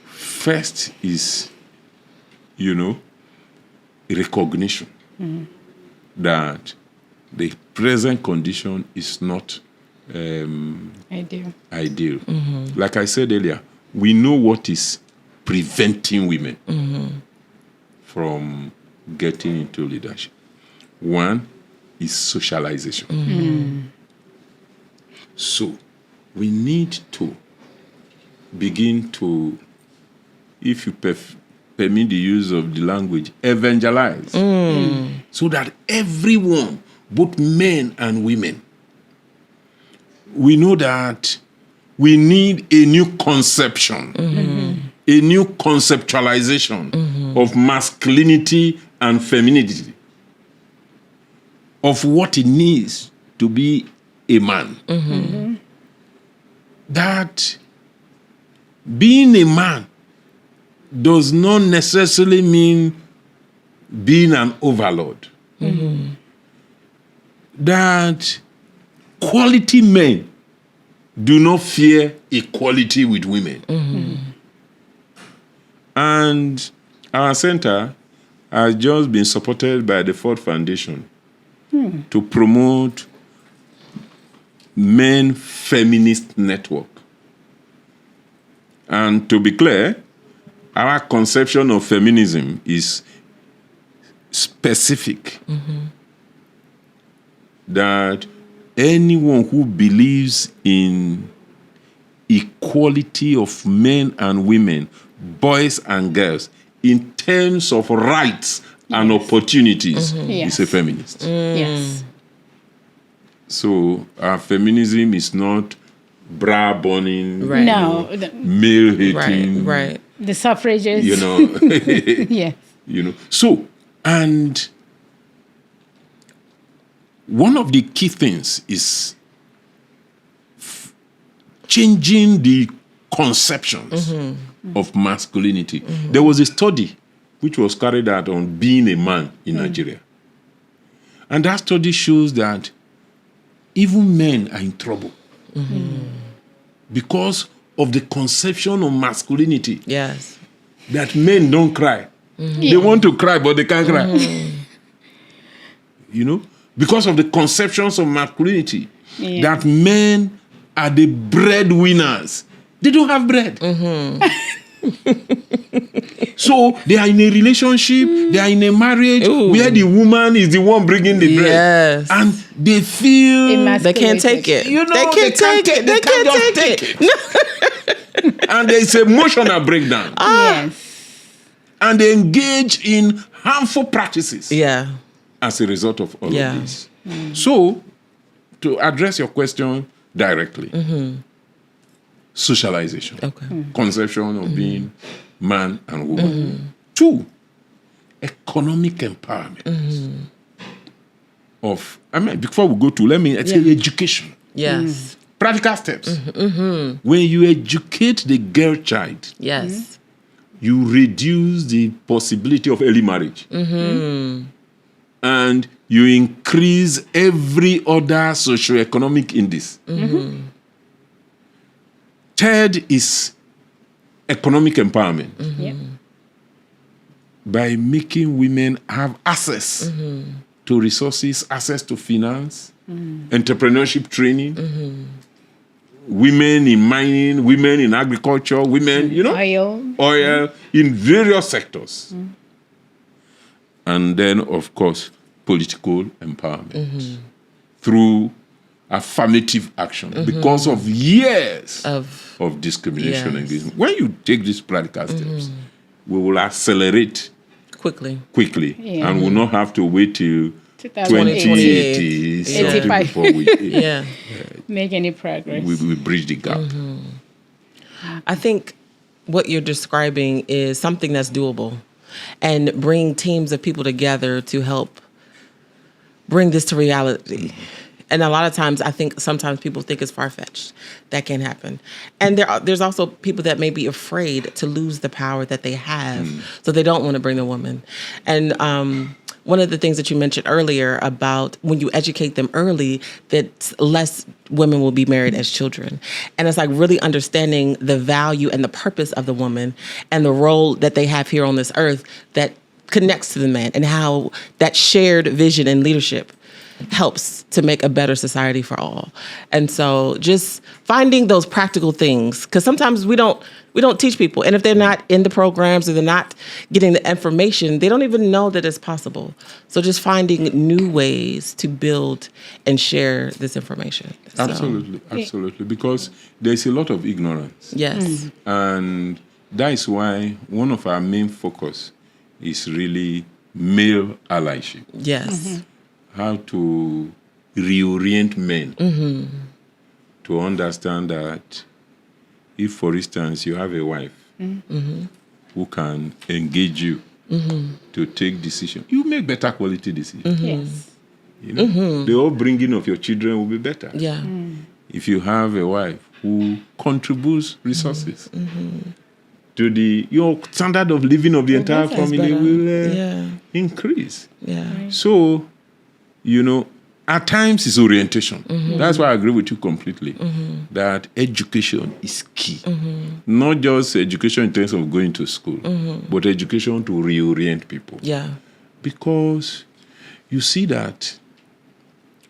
Speaker 3: First is, recognition that the present condition is not ideal. Like I said earlier, we know what is preventing women from getting into leadership. One is socialization. So we need to begin to, if you permit the use of the language, evangelize. So that everyone, both men and women, we know that we need a new conception, a new conceptualization of masculinity and femininity, of what it means to be a man. That being a man does not necessarily mean being an overlord. That quality men do not fear equality with women. And our center has just been supported by the Ford Foundation to promote men feminist network. And to be clear, our conception of feminism is specific. That anyone who believes in equality of men and women, boys and girls, in terms of rights and opportunities, is a feminist.
Speaker 2: Yes.
Speaker 3: So our feminism is not bra burning,
Speaker 1: Right.
Speaker 2: No.
Speaker 3: male hating,
Speaker 1: Right.
Speaker 2: The suffragists.
Speaker 3: you know.
Speaker 2: Yes.
Speaker 3: You know. So, and one of the key things is changing the conceptions of masculinity. There was a study which was carried out on being a man in Nigeria. And that study shows that even men are in trouble because of the conception of masculinity.
Speaker 1: Yes.
Speaker 3: That men don't cry. They want to cry, but they can't cry. You know? Because of the conceptions of masculinity. That men are the breadwinners. They don't have bread. So they are in a relationship, they are in a marriage where the woman is the one bringing the bread.
Speaker 1: Yes.
Speaker 3: And they feel
Speaker 1: They can't take it.
Speaker 3: You know,
Speaker 1: they can't take it. They can't
Speaker 3: just
Speaker 1: take it.
Speaker 3: and there's emotional breakdown.
Speaker 2: Yes.
Speaker 3: And they engage in harmful practices
Speaker 1: Yeah.
Speaker 3: as a result of all
Speaker 1: Yeah.
Speaker 3: of this. So, to address your question directly, socialization,
Speaker 1: Okay.
Speaker 3: conception of being man and woman. 2, economic empowerment. Before we go to, let me say education.
Speaker 1: Yes.
Speaker 3: Practical steps. When you educate the girl child,
Speaker 1: Yes.
Speaker 3: you reduce the possibility of early marriage. And you increase every other socioeconomic index. Third is economic empowerment. By making women have access to resources, access to finance, entrepreneurship training, women in mining, women in agriculture, women, oil in various sectors. And then, of course, political empowerment through affirmative action because of years of discrimination and engagement. When you take these practical steps, we will accelerate
Speaker 1: Quickly.
Speaker 3: and will not have to wait till
Speaker 2: 2080.
Speaker 3: 2080 before we
Speaker 2: make any progress.
Speaker 3: we bridge the gap.
Speaker 1: I think what you're describing is something that's doable, and bring teams of people together to help bring this to reality. And a lot of times, I think sometimes people think it's far-fetched. That can't happen. And there's also people that may be afraid to lose the power that they have, so they don't want to bring the woman. And one of the things that you mentioned earlier about when you educate them early, that less women will be married as children. And it's like really understanding the value and the purpose of the woman and the role that they have here on this earth that connects to the man, and how that shared vision and leadership helps to make a better society for all. And so just finding those practical things, because sometimes we don't teach people. And if they're not in the programs or they're not getting the information, they don't even know that it's possible. So just finding new ways to build and share this information. So,
Speaker 3: Absolutely. Because there's a lot of ignorance.
Speaker 1: Yes.
Speaker 3: And that is why one of our main focus is really male allyship.
Speaker 1: Yes.
Speaker 3: How to reorient men to understand that if, for instance, you have a wife who can engage you to take decisions, you make better quality decisions.
Speaker 2: Yes.
Speaker 3: You know, the upbringing of your children will be better.
Speaker 1: Yeah.
Speaker 3: If you have a wife who contributes resources to your standard of living of the entire family will increase.
Speaker 1: Yeah.
Speaker 3: So, at times it's orientation. That's why I agree with you completely that education is key. Not just education in terms of going to school, but education to reorient people.
Speaker 1: Yeah.
Speaker 3: Because you see that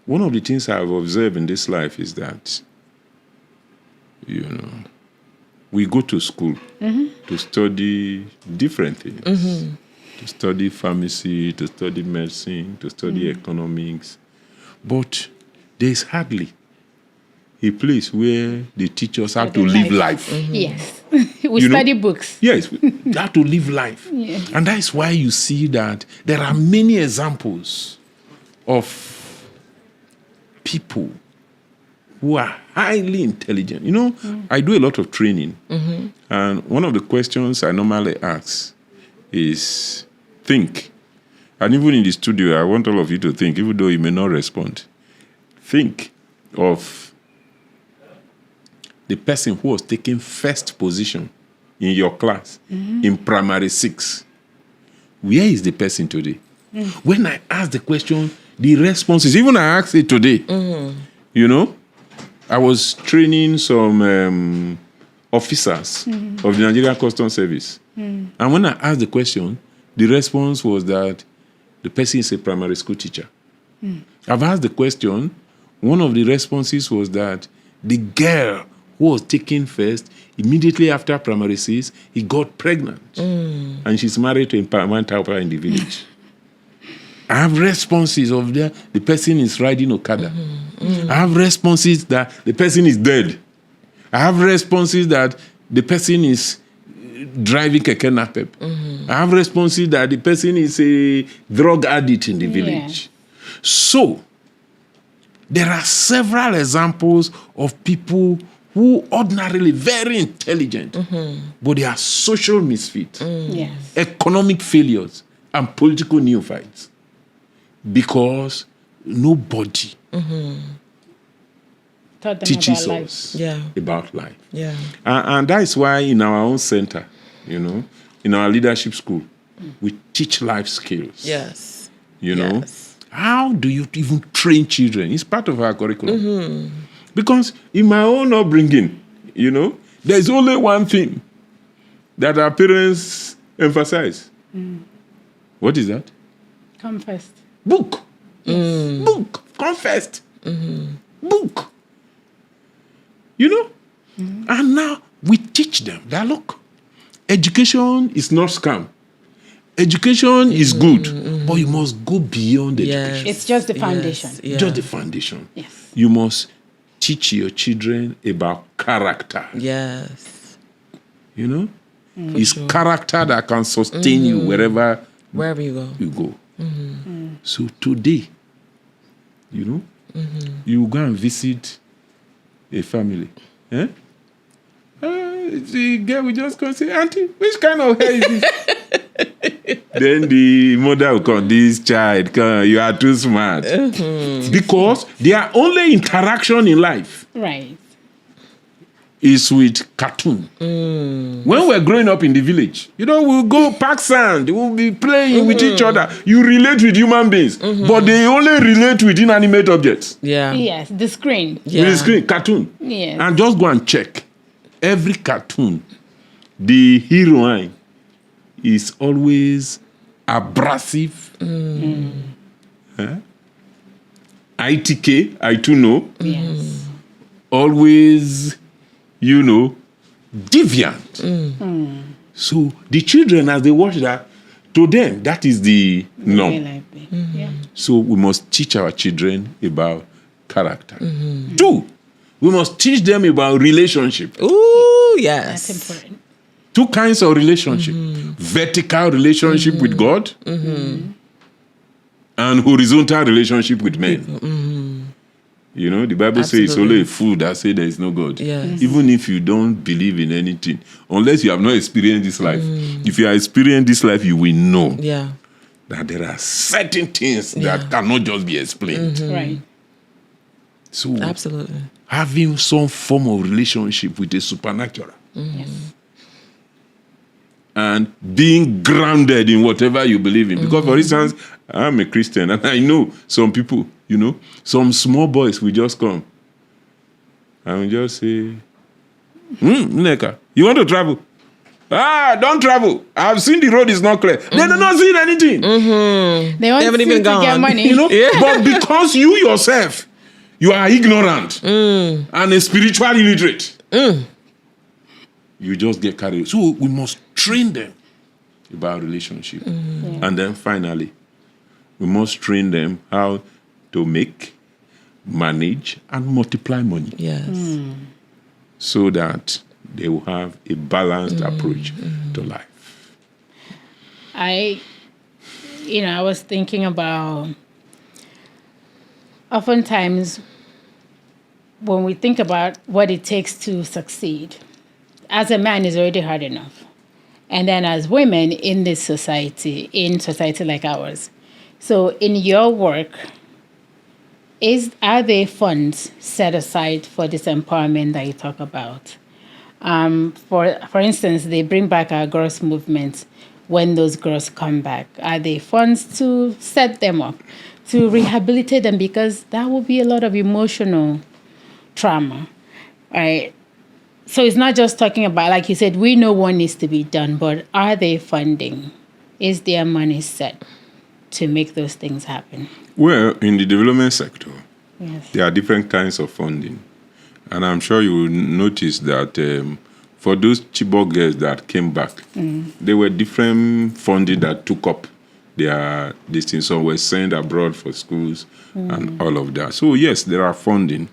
Speaker 3: one of the things I've observed in this life is that, we go to school to study different things, to study pharmacy, to study medicine, to study economics. But there's hardly a place where they teach us how to live life.
Speaker 2: Yes. We study books.
Speaker 3: Yes, how to live life.
Speaker 2: Yes.
Speaker 3: And that's why you see that there are many examples of people who are highly intelligent. I do a lot of training. And one of the questions I normally ask is, think. And even in the studio, I want all of you to think, even though you may not respond. Think of the person who was taking first position in your class in primary 6. Where is the person today? When I ask the question, the responses, even I asked it today, I was training some officers of the Nigerian Customs Service. And when I asked the question, the response was that the person is a primary school teacher. I've asked the question, one of the responses was that the girl who was taken first, immediately after primary 6, he got pregnant. And she's married to a empowerment helper in the village. I have responses of the person is riding Okada. I have responses that the person is dead. I have responses that the person is driving keke napep. I have responses that the person is a drug addict in the village. So, there are several examples of people who ordinarily very intelligent, but they are social misfits, economic failures, and political neophytes. Because nobody teaches us about life.
Speaker 1: Yeah.
Speaker 3: And that is why in our own center, in our leadership school, we teach life skills.
Speaker 1: Yes.
Speaker 3: How do you even train children? It's part of our curriculum. Because in my own upbringing, there's only one thing that our parents emphasize. What is that?
Speaker 2: Come first.
Speaker 3: Book. Book. Come first. Book. And now we teach them that, look, education is not scam. Education is good, but you must go beyond education.
Speaker 2: It's just the foundation.
Speaker 3: Just the foundation.
Speaker 2: Yes.
Speaker 3: You must teach your children about character.
Speaker 1: Yes.
Speaker 3: It's character that can sustain you wherever you go. So today, you go and visit a family. The girl will just come and say, Auntie, which kind of hair is this? Then the mother will come, this child, you are too smart. Because their only interaction in life is with cartoon. When we're growing up in the village, we'll go pack sand, we'll be playing with each other. You relate with human beings, but they only relate with inanimate objects.
Speaker 1: Yeah.
Speaker 2: Yes, the screen.
Speaker 3: With the screen, cartoon.
Speaker 2: Yes.
Speaker 3: And just go and check. Every cartoon, the heroine is always abrasive. ITK, I too know.
Speaker 2: Yes.
Speaker 3: Always, deviant. So the children, as they watch that, to them, that is the norm. So we must teach our children about character. 2, we must teach them about relationship.
Speaker 1: Ooh, yes.
Speaker 2: That's important.
Speaker 3: 2 kinds of relationship. Vertical relationship with God and horizontal relationship with men. The Bible says it's only a fool that says there is no God.
Speaker 1: Yes.
Speaker 3: Even if you don't believe in anything, unless you have not experienced this life. If you are experiencing this life, you will know that there are certain things that cannot just be explained.
Speaker 2: Right.
Speaker 3: So,
Speaker 1: absolutely,
Speaker 3: having some form of relationship with the supernatural.
Speaker 2: Yes.
Speaker 3: And being grounded in whatever you believe in. Because, for instance, I'm a Christian and I know some people, some small boys will just come and will just say, Nneka, you want to travel? Don't travel. I've seen the road is not clear. They do not see anything.
Speaker 2: They
Speaker 1: haven't even
Speaker 2: to
Speaker 1: gone.
Speaker 2: get money.
Speaker 3: You know, but because you yourself, you are ignorant and a spiritual illiterate, you just get carried away. So we must train them about relationship. And then finally, we must train them how to make, manage, and multiply money.
Speaker 1: Yes.
Speaker 3: So that they will have a balanced approach to life.
Speaker 2: I was thinking about oftentimes when we think about what it takes to succeed, as a man is already hard enough. And then as women in this society, like ours. So in your work, are there funds set aside for this empowerment that you talk about? For instance, they bring back our girls' movement when those girls come back. Are there funds to set them up, to rehabilitate them? Because that will be a lot of emotional trauma, right? So it's not just talking about, like you said, we know what needs to be done, but are they funding? Is there money set to make those things happen?
Speaker 3: Well, in the development sector,
Speaker 2: Yes.
Speaker 3: there are different kinds of funding. And I'm sure you will notice that for those Chibok girls that came back, there were different funding that took up their distance. Some were sent abroad for schools and all of that. So yes, there are funding.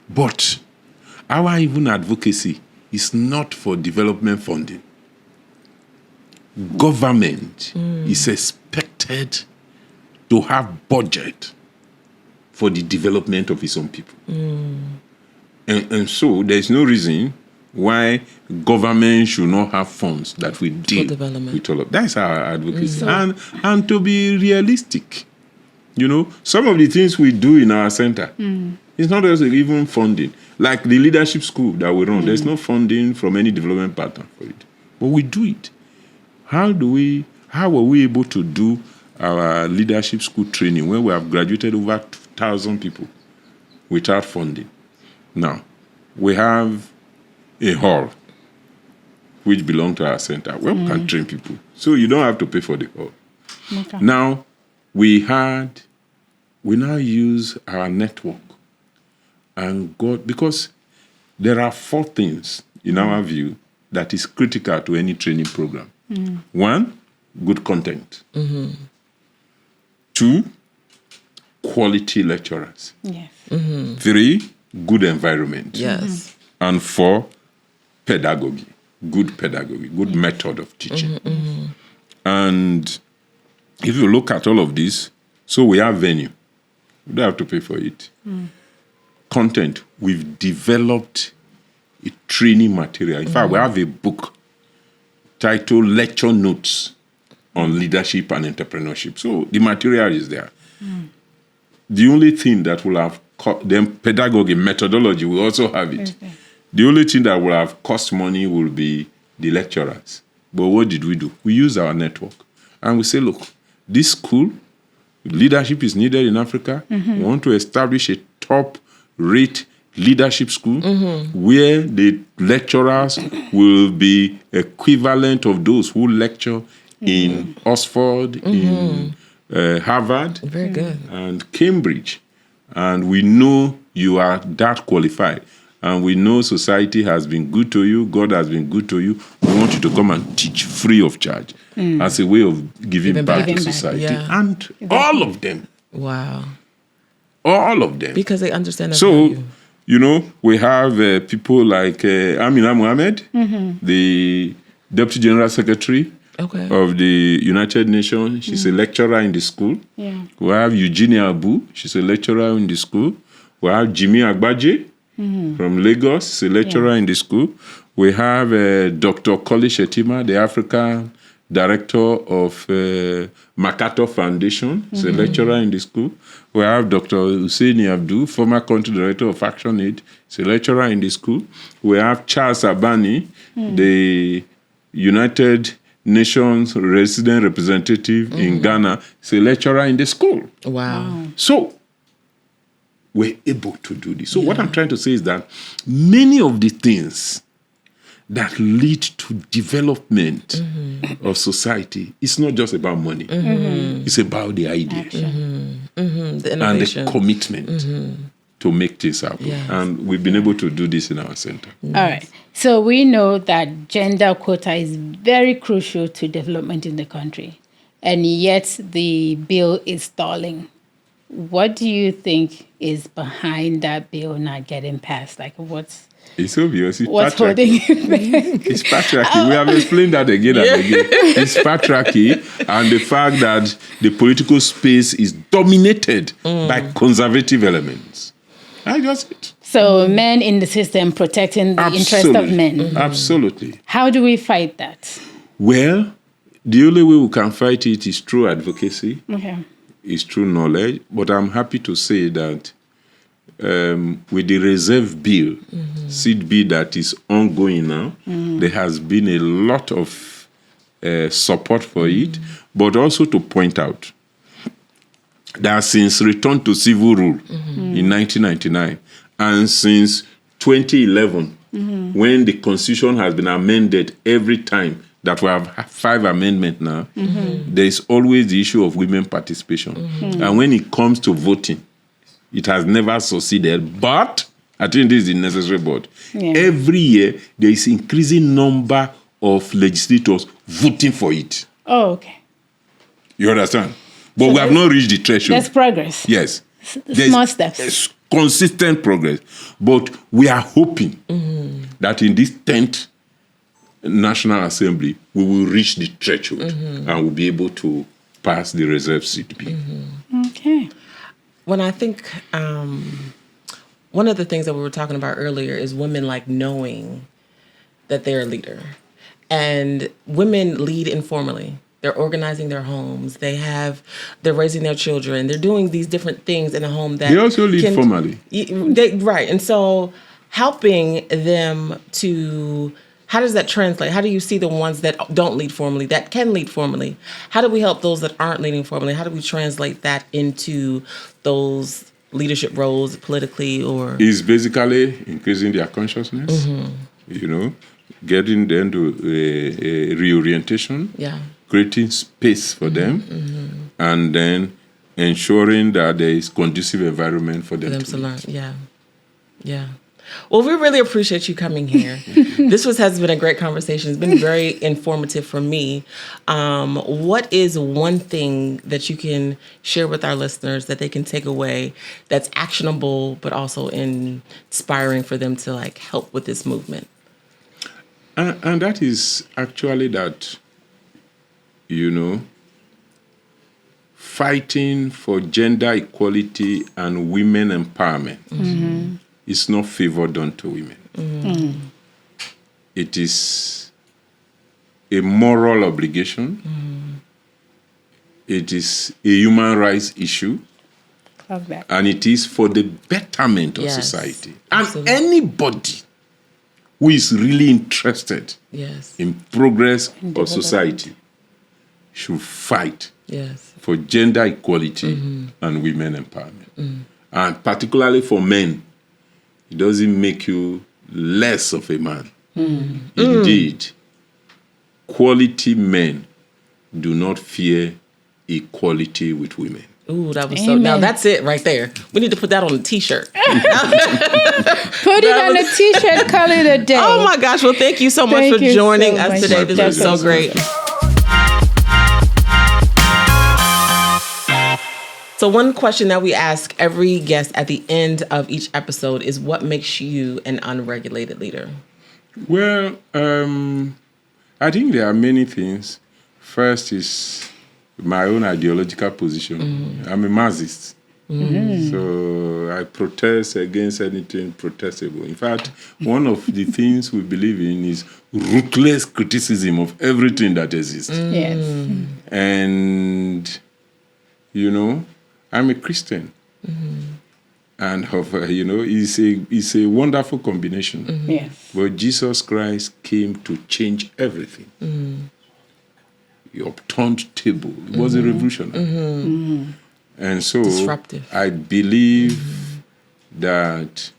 Speaker 3: But our even advocacy is not for development funding. Government is expected to have budget for the development of its own people. And so there's no reason why government should not have funds that we deal with all of that. That's our advocacy. And to be realistic, you know, some of the things we do in our center, it's not just even funding. Like the leadership school that we run, there's no funding from any development partner for it. But we do it. How were we able to do our leadership school training when we have graduated over 2,000 people without funding? Now, we have a hall which belongs to our center where we can train people. So you don't have to pay for the hall.
Speaker 2: Okay.
Speaker 3: Now, we now use our network and because there are 4 things in our view that is critical to any training program. 1, good content. 2, quality lecturers.
Speaker 2: Yes.
Speaker 3: 3, good environment.
Speaker 1: Yes.
Speaker 3: And 4, pedagogy, good method of teaching. And if you look at all of this, so we have venue. We don't have to pay for it. Content, we've developed a training material. In fact, we have a book titled Lecture Notes on Leadership and Entrepreneurship. So the material is there. The only thing that will have then pedagogy, methodology, we also have it.
Speaker 2: Okay.
Speaker 3: The only thing that will have cost money will be the lecturers. But what did we do? We use our network. And we say, look, this school, leadership is needed in Africa. We want to establish a top-rate leadership school where the lecturers will be equivalent of those who lecture in Oxford, in Harvard,
Speaker 1: Very good.
Speaker 3: and Cambridge. And we know you are that qualified. And we know society has been good to you. God has been good to you. We want you to come and teach free of charge as a way of giving back to society.
Speaker 1: Yeah.
Speaker 3: And all of them.
Speaker 1: Wow.
Speaker 3: All of them.
Speaker 1: Because they understand the
Speaker 3: So,
Speaker 1: value.
Speaker 3: you know, we have people like Amina Mohammed, the Deputy General Secretary of the United Nations. She's a lecturer in the school.
Speaker 2: Yeah.
Speaker 3: We have Eugenia Abu. She's a lecturer in the school. We have Jimmy Agbaje from Lagos. She's a lecturer in the school. We have Dr. Koli Shetima, the African Director of MacArthur Foundation. She's a lecturer in the school. We have Dr. Husseini Abdu, former country director of Action Aid. He's a lecturer in the school. We have Charles Abani, the United Nations resident representative in Ghana. He's a lecturer in the school.
Speaker 1: Wow.
Speaker 3: So we're able to do this. So what I'm trying to say is that many of the things that lead to development of society, it's not just about money. It's about the idea
Speaker 1: The
Speaker 3: and
Speaker 1: innovation.
Speaker 3: the commitment to make this happen.
Speaker 1: Yes.
Speaker 3: And we've been able to do this in our center.
Speaker 2: All right. So we know that gender quota is very crucial to development in the country, and yet the bill is stalling. What do you think is behind that bill not getting passed? Like,
Speaker 3: It's obvious. It's
Speaker 2: what's
Speaker 3: patriarchy.
Speaker 2: holding it back?
Speaker 3: It's patriarchy. We have explained that again and again. It's patriarchy and the fact that the political space is dominated by conservative elements. I just it.
Speaker 2: So men in the system protecting the interest of men.
Speaker 3: Absolutely.
Speaker 2: How do we fight that?
Speaker 3: Well, the only way we can fight it is through advocacy,
Speaker 2: Okay.
Speaker 3: is through knowledge. But I'm happy to say that with the reserve bill, seed bill that is ongoing now, there has been a lot of support for it, but also to point out that since return to civil rule in 1999 and since 2011, when the Constitution has been amended every time that we have 5 amendments now, there is always the issue of women participation. And when it comes to voting, it has never succeeded, but I think this is the necessary but.
Speaker 2: Yeah.
Speaker 3: Every year, there is increasing number of legislators voting for it.
Speaker 2: Oh, okay.
Speaker 3: You understand? But we have not reached the threshold.
Speaker 2: That's progress.
Speaker 3: Yes.
Speaker 2: Small steps.
Speaker 3: There's consistent progress. But we are hoping that in this 10th National Assembly, we will reach the threshold and we'll be able to pass the reserve seat bill.
Speaker 2: Okay.
Speaker 1: When I think one of the things that we were talking about earlier is women like knowing that they're a leader. And women lead informally. They're organizing their homes. They're raising their children. They're doing these different things in a home that
Speaker 3: They also lead formally.
Speaker 1: Right. And so helping them to, how does that translate? How do you see the ones that don't lead formally, that can lead formally? How do we help those that aren't leading formally? How do we translate that into those leadership roles politically or?
Speaker 3: It's basically increasing their consciousness, getting them to a reorientation, creating space for them, and then ensuring that there is conducive environment for them to
Speaker 1: learn. Yeah. Well, we really appreciate you coming here. This has been a great conversation. It's been very informative for me. What is one thing that you can share with our listeners that they can take away that's actionable, but also inspiring for them to help with this movement?
Speaker 3: And that is actually that, fighting for gender equality and women empowerment. It's not favor done to women. It is a moral obligation. It is a human rights issue.
Speaker 2: Love that.
Speaker 3: And it is for the betterment of society.
Speaker 1: Absolutely.
Speaker 3: And anybody who is really interested in progress of society should fight for gender equality and women empowerment. And particularly for men, it doesn't make you less of a man. Indeed, quality men do not fear equality with women.
Speaker 1: Ooh, that was now that's it right there. We need to put that on a t-shirt.
Speaker 2: Put it on a t-shirt, call it a day.
Speaker 1: Oh my gosh. Well, thank you so much for joining us today. This was so great. So one question that we ask every guest at the end of each episode is, what makes you an unregulated leader?
Speaker 3: Well, I think there are many things. First is my own ideological position. I'm a Marxist. So I protest against anything protestable. In fact, one of the things we believe in is ruthless criticism of everything that exists.
Speaker 2: Yes.
Speaker 3: And, I'm a Christian. And, it's a wonderful combination.
Speaker 2: Yes.
Speaker 3: But Jesus Christ came to change everything. He upturned table. It was a revolution. And so
Speaker 1: Disruptive.
Speaker 3: I believe that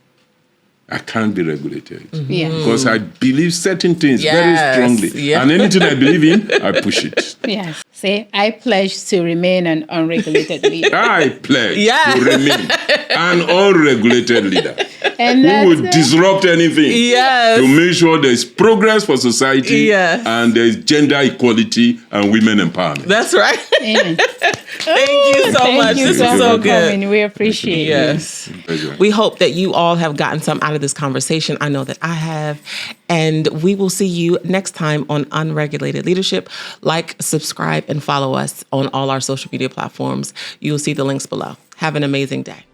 Speaker 3: I can't be regulated.
Speaker 2: Yeah.
Speaker 3: Because I believe certain things
Speaker 1: Yes,
Speaker 3: very strongly.
Speaker 1: yeah.
Speaker 3: And anything I believe in, I push it.
Speaker 2: Yes. Say, I pledge to remain an unregulated leader.
Speaker 3: I pledge
Speaker 1: Yeah.
Speaker 3: to remain an unregulated leader
Speaker 2: And
Speaker 3: who
Speaker 2: that's
Speaker 3: will disrupt anything
Speaker 1: Yes.
Speaker 3: to make sure there's progress for society
Speaker 1: Yes.
Speaker 3: and there's gender equality and women empowerment.
Speaker 1: That's right.
Speaker 2: Amen.
Speaker 1: Thank you so
Speaker 2: Thank
Speaker 1: much.
Speaker 2: you
Speaker 1: This
Speaker 2: so
Speaker 1: is
Speaker 2: much
Speaker 1: so
Speaker 2: for
Speaker 1: good.
Speaker 2: coming. We appreciate it.
Speaker 1: Yes.
Speaker 3: Pleasure.
Speaker 1: We hope that you all have gotten some out of this conversation. I know that I have. And we will see you next time on Unregulated Leadership. Like, subscribe, and follow us on all our social media platforms. You will see the links below. Have an amazing day.